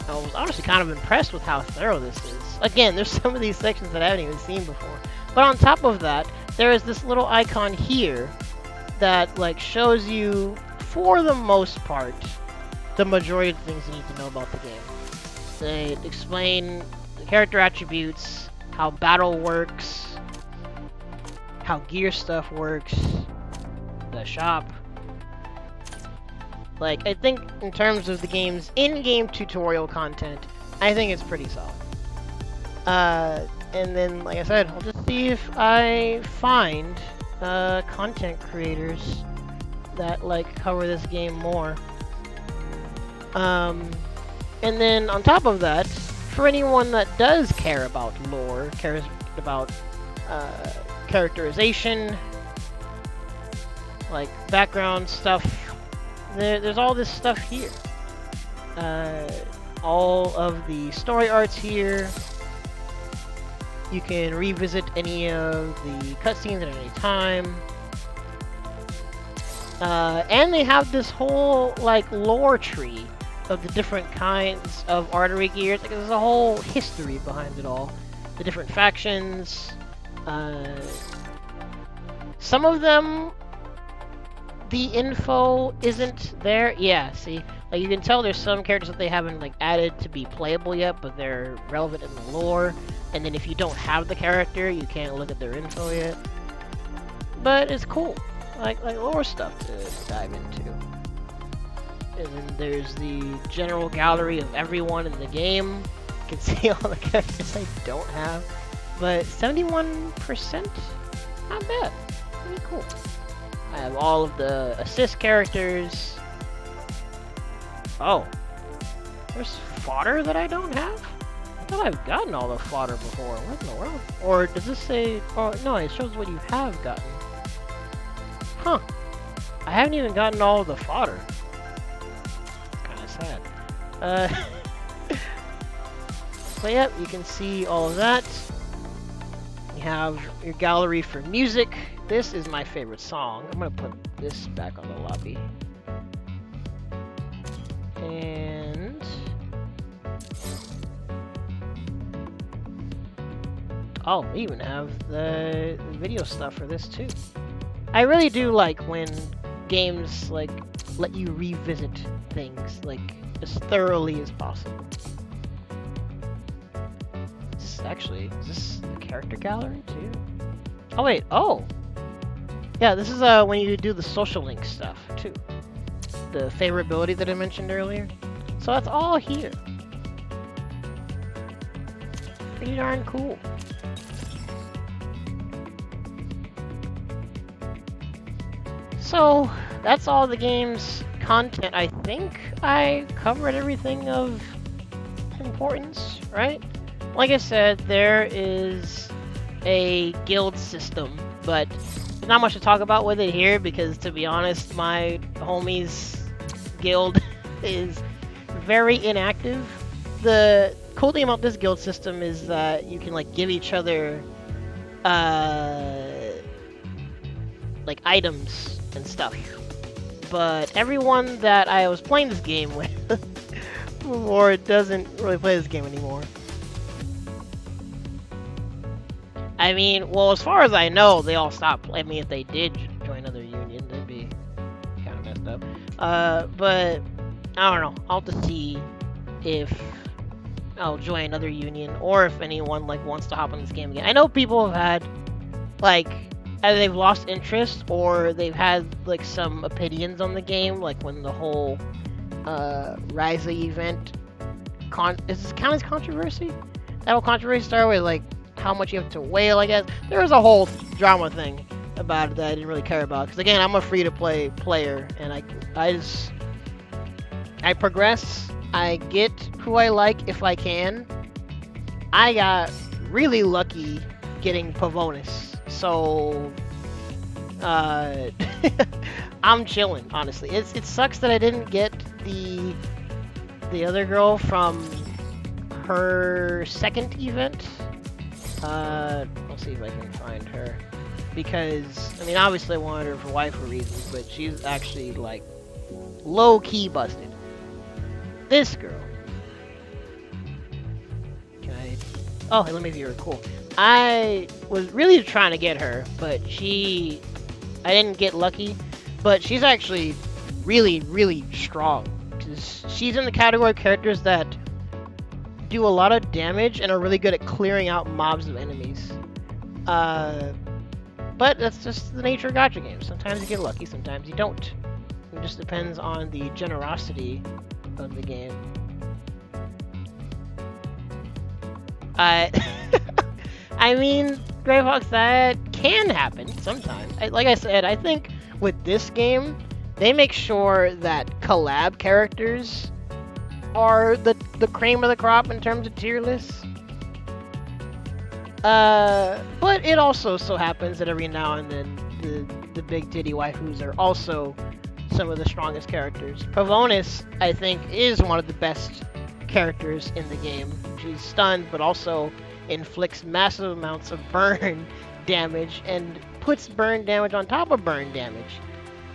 I was honestly kind of impressed with how thorough this is. Again, there's some of these sections that I haven't even seen before. But on top of that, there is this little icon here that like shows you, for the most part, the majority of the things you need to know about the game. They explain the character attributes, how battle works, how gear stuff works, the shop. Like, I think in terms of the game's in-game tutorial content, I think it's pretty solid. And then, like I said, I'll just see if I find content creators that like cover this game more. And then on top of that, for anyone that does care about lore, cares about characterization, like background stuff, there's all this stuff here. All of the story arts here. You can revisit any of the cutscenes at any time. And they have this whole like lore tree of the different kinds of artery gears. Like, there's a whole history behind it all. The different factions. Some of them, the info isn't there. Yeah, see, like you can tell there's some characters that they haven't like added to be playable yet, but they're relevant in the lore. And then if you don't have the character, you can't look at their info yet. But it's cool, like lore stuff to dive into. And then there's the general gallery of everyone in the game. You can see all the characters I don't have, but 71%, not bad, pretty cool. I have all of the assist characters. Oh, there's fodder that I don't have? I thought I've gotten all the fodder before. What in the world? Or does this say... Oh, no, it shows what you have gotten. Huh. I haven't even gotten all of the fodder. It's kind of sad. So, yep, you can see all of that. You have your gallery for music. This is my favorite song. I'm going to put this back on the lobby. And... oh, we even have the video stuff for this too. I really do like when games like let you revisit things like as thoroughly as possible. Is this the character gallery too? Oh wait, oh! Yeah, this is when you do the social link stuff too. The favorability that I mentioned earlier. So that's all here. Pretty darn cool. So, that's all the game's content. I think I covered everything of importance, right? like I said, there is a guild system, but there's not much to talk about with it here because, to be honest, my homie's guild is very inactive. The cool thing about this guild system is that you can like give each other like items and stuff. But everyone that I was playing this game with before doesn't really play this game anymore. I mean, well, as far as I know, they all stopped. I mean, if they did join other union, that'd be kind of messed up. But I don't know. I'll have to see if I'll join another union or if anyone like wants to hop on this game again. I know people have had like either they've lost interest or they've had like some opinions on the game, like when the whole Ryza event is this count as controversy? That whole controversy started with like how much you have to whale, I guess. There was a whole drama thing about it that I didn't really care about. Because again, I'm a free-to-play player, and I progress. I get who I like if I can. I got really lucky getting Pavonis, so I'm chilling. Honestly, it sucks that I didn't get the other girl from her second event. I'll see if I can find her. Because, I mean, obviously I wanted her for waifu reasons, but she's actually, like, low-key busted. This girl. Can I... Oh, hey, let me view her. Cool. I was really trying to get her, but I didn't get lucky. But she's actually really, really strong. She's in the category of characters that do a lot of damage and are really good at clearing out mobs of enemies. But that's just the nature of gacha games. Sometimes you get lucky, sometimes you don't. It just depends on the generosity of the game. I mean, Grey Fox, that can happen sometimes. Like I said, I think with this game, they make sure that collab characters are the cream of the crop in terms of tier lists. But it also so happens that every now and then the big titty waifus are also some of the strongest characters. Pavonis, I think, is one of the best characters in the game. She's stunned, but also inflicts massive amounts of burn damage and puts burn damage on top of burn damage.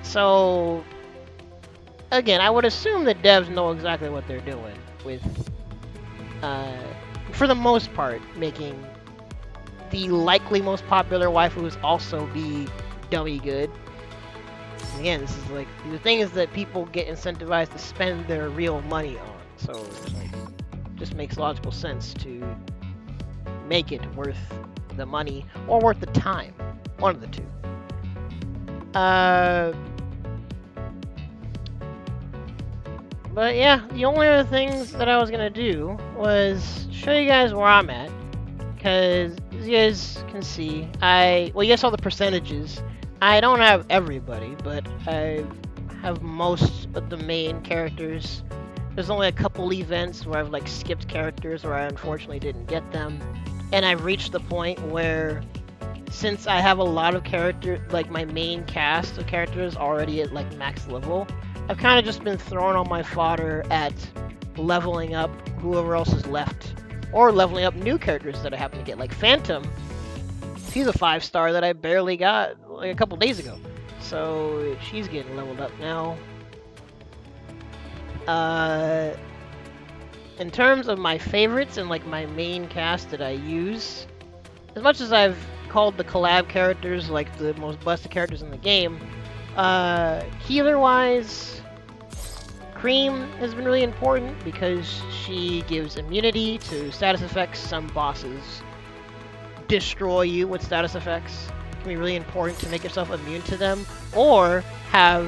So, again, I would assume that devs know exactly what they're doing with, for the most part, making the likely most popular waifus also be dummy good. And again, this is like, the thing is that people get incentivized to spend their real money on, so it's like, just makes logical sense to make it worth the money or worth the time. One of the two. But yeah, the only other things that I was gonna do was show you guys where I'm at, because as you guys can see, well, you guys saw the percentages. I don't have everybody, but I have most of the main characters. There's only a couple events where I've like skipped characters where I unfortunately didn't get them, and I've reached the point where, since I have a lot of characters, like my main cast of characters already at like max level, I've kind of just been throwing all my fodder at leveling up whoever else is left, or leveling up new characters that I happen to get. Like Phantom, she's a 5-star that I barely got like a couple days ago, so she's getting leveled up now. In terms of my favorites and like my main cast that I use, as much as I've called the collab characters like the most busted characters in the game, healer-wise, Cream has been really important because she gives immunity to status effects. Some bosses destroy you with status effects. It can be really important to make yourself immune to them, or have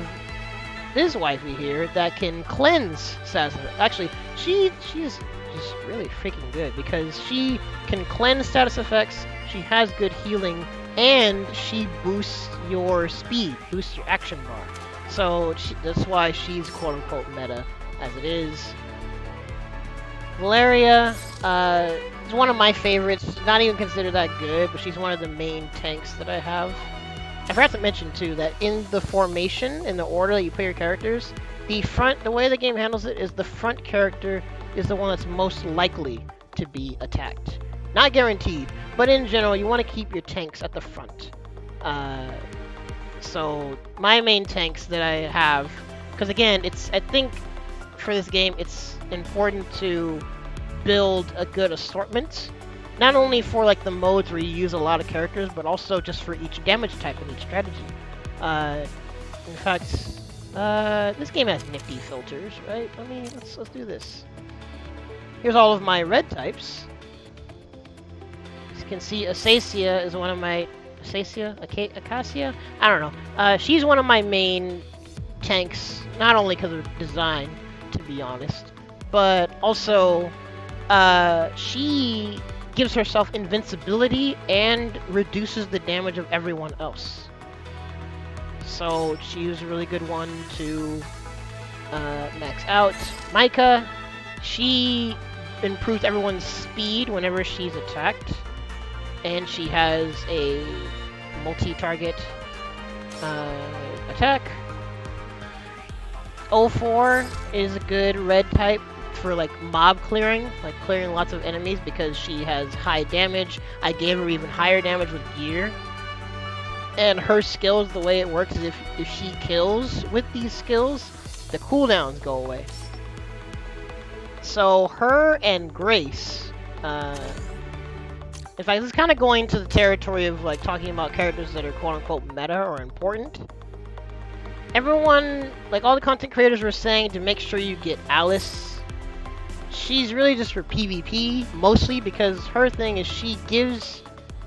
this wifey here that can cleanse status effects. Actually, she's just really freaking good because she can cleanse status effects, she has good healing, and she boosts your speed, boosts your action bar. So that's why she's quote-unquote meta as it is. Valeria, She's one of my favorites. Not even considered that good, but she's one of the main tanks that I have. I forgot to mention too that in the formation, in the order that you put your characters, the way the game handles it is the front character is the one that's most likely to be attacked. Not guaranteed, but in general, you want to keep your tanks at the front. So my main tanks that I have, because again, I think for this game, it's important to build a good assortment. Not only for like the modes where you use a lot of characters, but also just for each damage type and each strategy. In fact, this game has nifty filters, right? Let's do this. Here's all of my red types. As you can see, Acacia is one of my Acacia? I don't know. She's one of my main tanks, not only because of design, to be honest, but also she gives herself invincibility and reduces the damage of everyone else. So she's a really good one to max out. Micah, she improves everyone's speed whenever she's attacked, and she has a multi-target attack. 04 is a good red type for like mob clearing, like clearing lots of enemies because she has high damage. I gave her even higher damage with gear. And her skills, the way it works is if she kills with these skills, the cooldowns go away. So her and Grace, in fact, this is kind of going to the territory of like talking about characters that are quote-unquote meta or important. Everyone, like all the content creators were saying to make sure you get Alice. She's really just for PvP, mostly because her thing is she gives,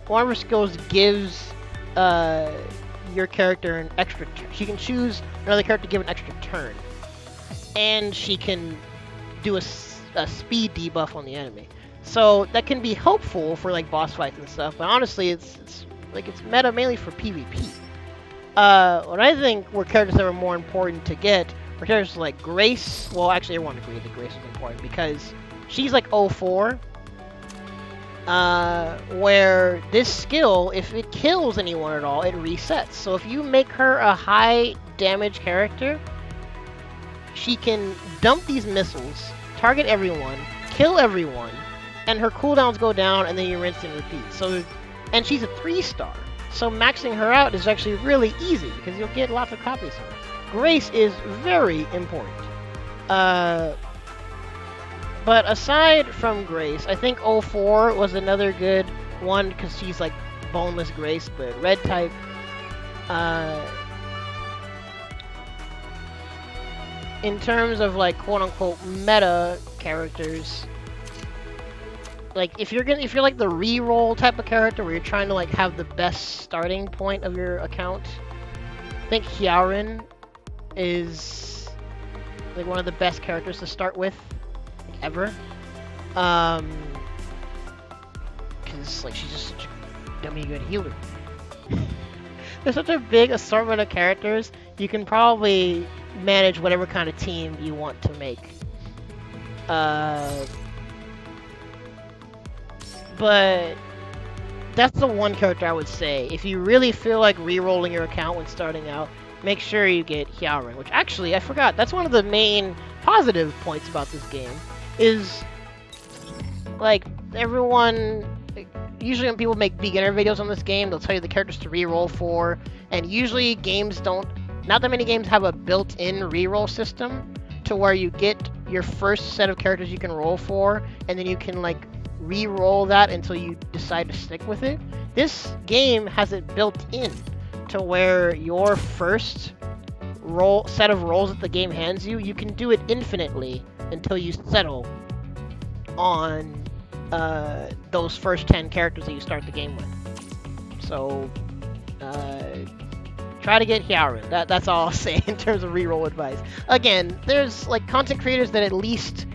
one of her skills gives your character an extra turn. She can choose another character to give an extra turn. And she can do a speed debuff on the enemy. So that can be helpful for like boss fights and stuff, but honestly it's meta mainly for PvP. What I think were characters that were more important to get were characters like Grace. Well, actually everyone agreed that Grace was important because she's like 04. Where this skill, if it kills anyone at all, it resets. So if you make her a high damage character, she can dump these missiles, target everyone, kill everyone, and her cooldowns go down, and then you rinse and repeat. So, and she's a 3-star, so maxing her out is actually really easy because you'll get lots of copies of her. Grace is very important. But aside from Grace, I think 04 was another good one because she's like boneless Grace, but red type. In terms of like quote-unquote meta characters, like if you're like the reroll type of character where you're trying to like have the best starting point of your account, I think Hyarin is like one of the best characters to start with. Ever, because like she's just such a dummy good healer. There's such a big assortment of characters. You can probably manage whatever kind of team you want to make. But that's the one character I would say if you really feel like re-rolling your account when starting out, make sure you get Hyarin. Which actually I forgot. That's one of the main positive points about this game. Is like everyone, usually when people make beginner videos on this game, they'll tell you the characters to reroll for, and usually not that many games have a built-in reroll system to where you get your first set of characters you can roll for, and then you can like re-roll that until you decide to stick with it. This game has it built in to where your first set of rolls that the game hands you, you can do it infinitely until you settle on those first 10 characters that you start the game with. So try to get Hyarin. That's all I'll say in terms of reroll advice. Again, there's like content creators that at least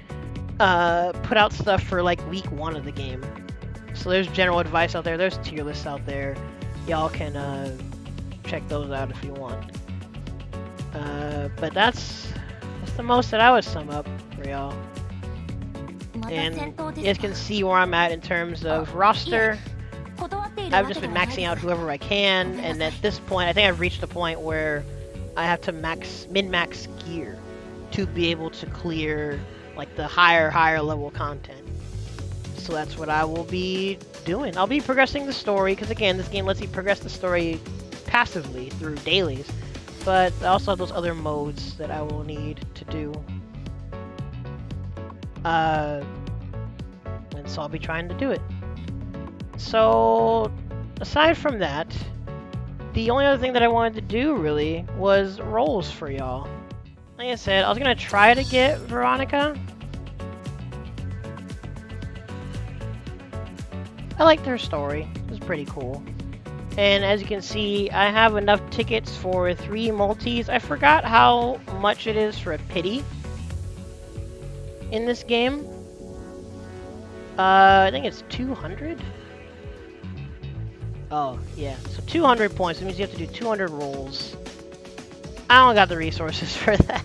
put out stuff for like week 1 of the game. So there's general advice out there. There's tier lists out there. Y'all can check those out if you want. But that's the most that I would sum up for y'all. And you guys can see where I'm at in terms of roster. I've just been maxing out whoever I can, and at this point, I think I've reached a point where I have to min-max gear to be able to clear like the higher level content. So that's what I will be doing. I'll be progressing the story, because again, this game lets you progress the story passively through dailies, but I also have those other modes that I will need to do. And so I'll be trying to do it. So, aside from that, the only other thing that I wanted to do, really, was roles for y'all. Like I said, I was gonna try to get Veronica. I liked her story. It was pretty cool. And as you can see, I have enough tickets for 3 multis. I forgot how much it is for a pity in this game. I think it's 200? Oh, yeah. So 200 points. That means you have to do 200 rolls. I don't got the resources for that.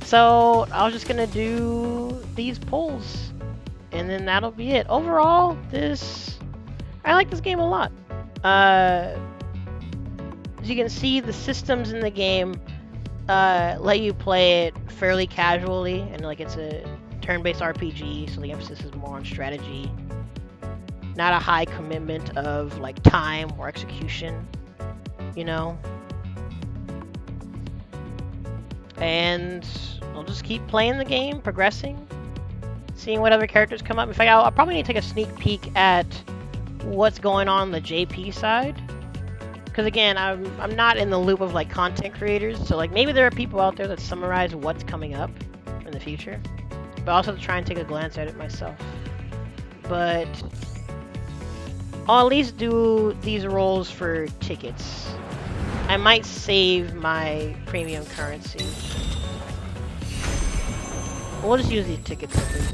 So I was just gonna do these polls, and then that'll be it. Overall, I like this game a lot. As you can see, the systems in the game let you play it fairly casually, and like it's a turn-based RPG, so the emphasis is more on strategy. Not a high commitment of like time or execution, you know. And I'll just keep playing the game, progressing, seeing what other characters come up. In fact, I'll probably need to take a sneak peek at what's going on the JP side, because again, I'm not in the loop of like content creators, so like maybe there are people out there that summarize what's coming up in the future, but also to try and take a glance at it myself. But I'll at least do these rolls for tickets. I might save my premium currency. We'll just use these tickets at least.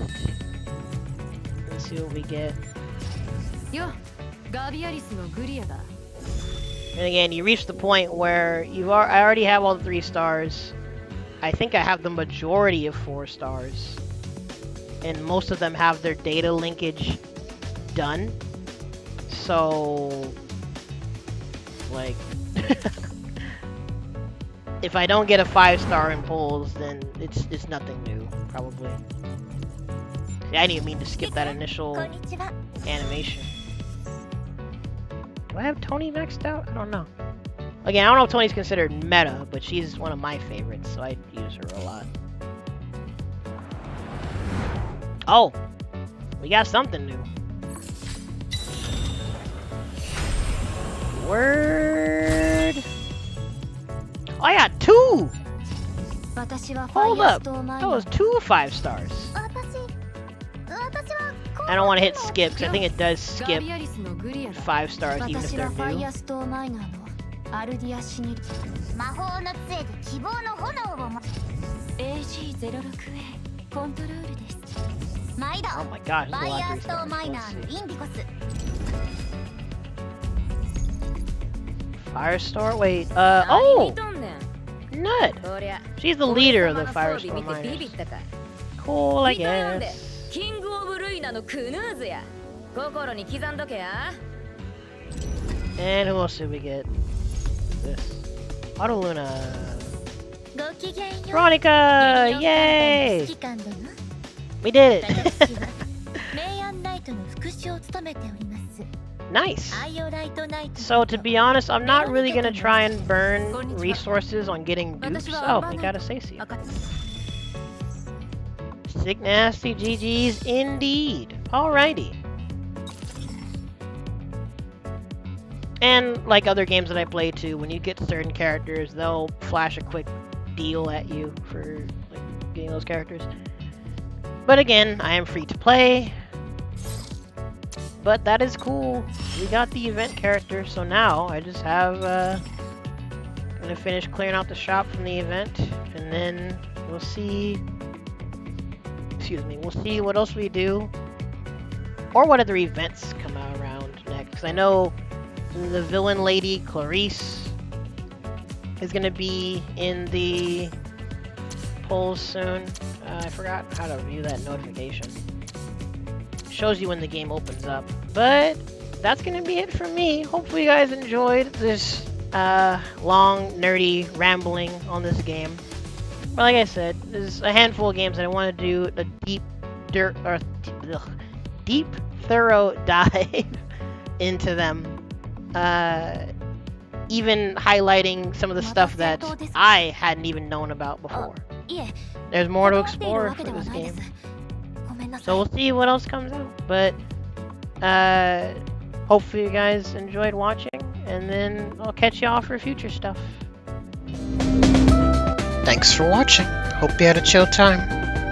Let's see what we get. And again, you reach the point where I already have all the 3 stars. I think I have the majority of 4 stars. And most of them have their data linkage done. So, like, if I don't get a 5-star in polls, then it's nothing new, probably. I didn't mean to skip that initial animation. Do I have Tony maxed out? I don't know. Again, I don't know if Tony's considered meta, but she's one of my favorites, so I use her a lot. Oh! We got something new. Word! Oh, I got 2! Hold up! That was 2 5-stars. I don't want to hit skip, because I think it does skip 5 stars even if they're new. Oh my gosh, there's a lot of 3 stars. Let's see. Firestar? Wait, oh! Nut! She's the leader of the Firestar Miners. Cool, I guess. And who else did we get? This. Auto Luna. Veronica! Yay! We did it! Nice! So to be honest, I'm not really gonna try and burn resources on getting dupes. Oh, we got a Sacy. Sick nasty GG's indeed. Alrighty. And like other games that I play too, when you get certain characters, they'll flash a quick deal at you for like getting those characters. But again, I am free to play. But that is cool. We got the event character, so now I just have gonna finish clearing out the shop from the event, and then we'll see. Excuse me. We'll see what else we do, or what other events come out around next. Because I know the villain lady Clarice is gonna be in the polls soon. I forgot how to view that notification. Shows you when the game opens up. But that's gonna be it for me. Hopefully you guys enjoyed this long, nerdy rambling on this game. But like I said, there's a handful of games that I want to do a deep, thorough dive into them. Even highlighting some of the stuff that I hadn't even known about before. There's more to explore for this game. So we'll see what else comes out. But hopefully you guys enjoyed watching, and then I'll catch y'all for future stuff. Thanks for watching. Hope you had a chill time.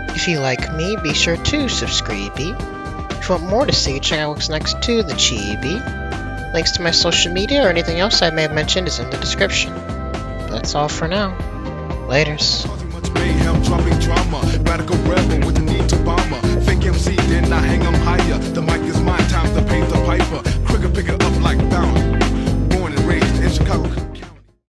If you like me, be sure to subscribe. If you want more to see, check out what's next to the Chibi. Links to my social media or anything else I may have mentioned is in the description. That's all for now. Laters.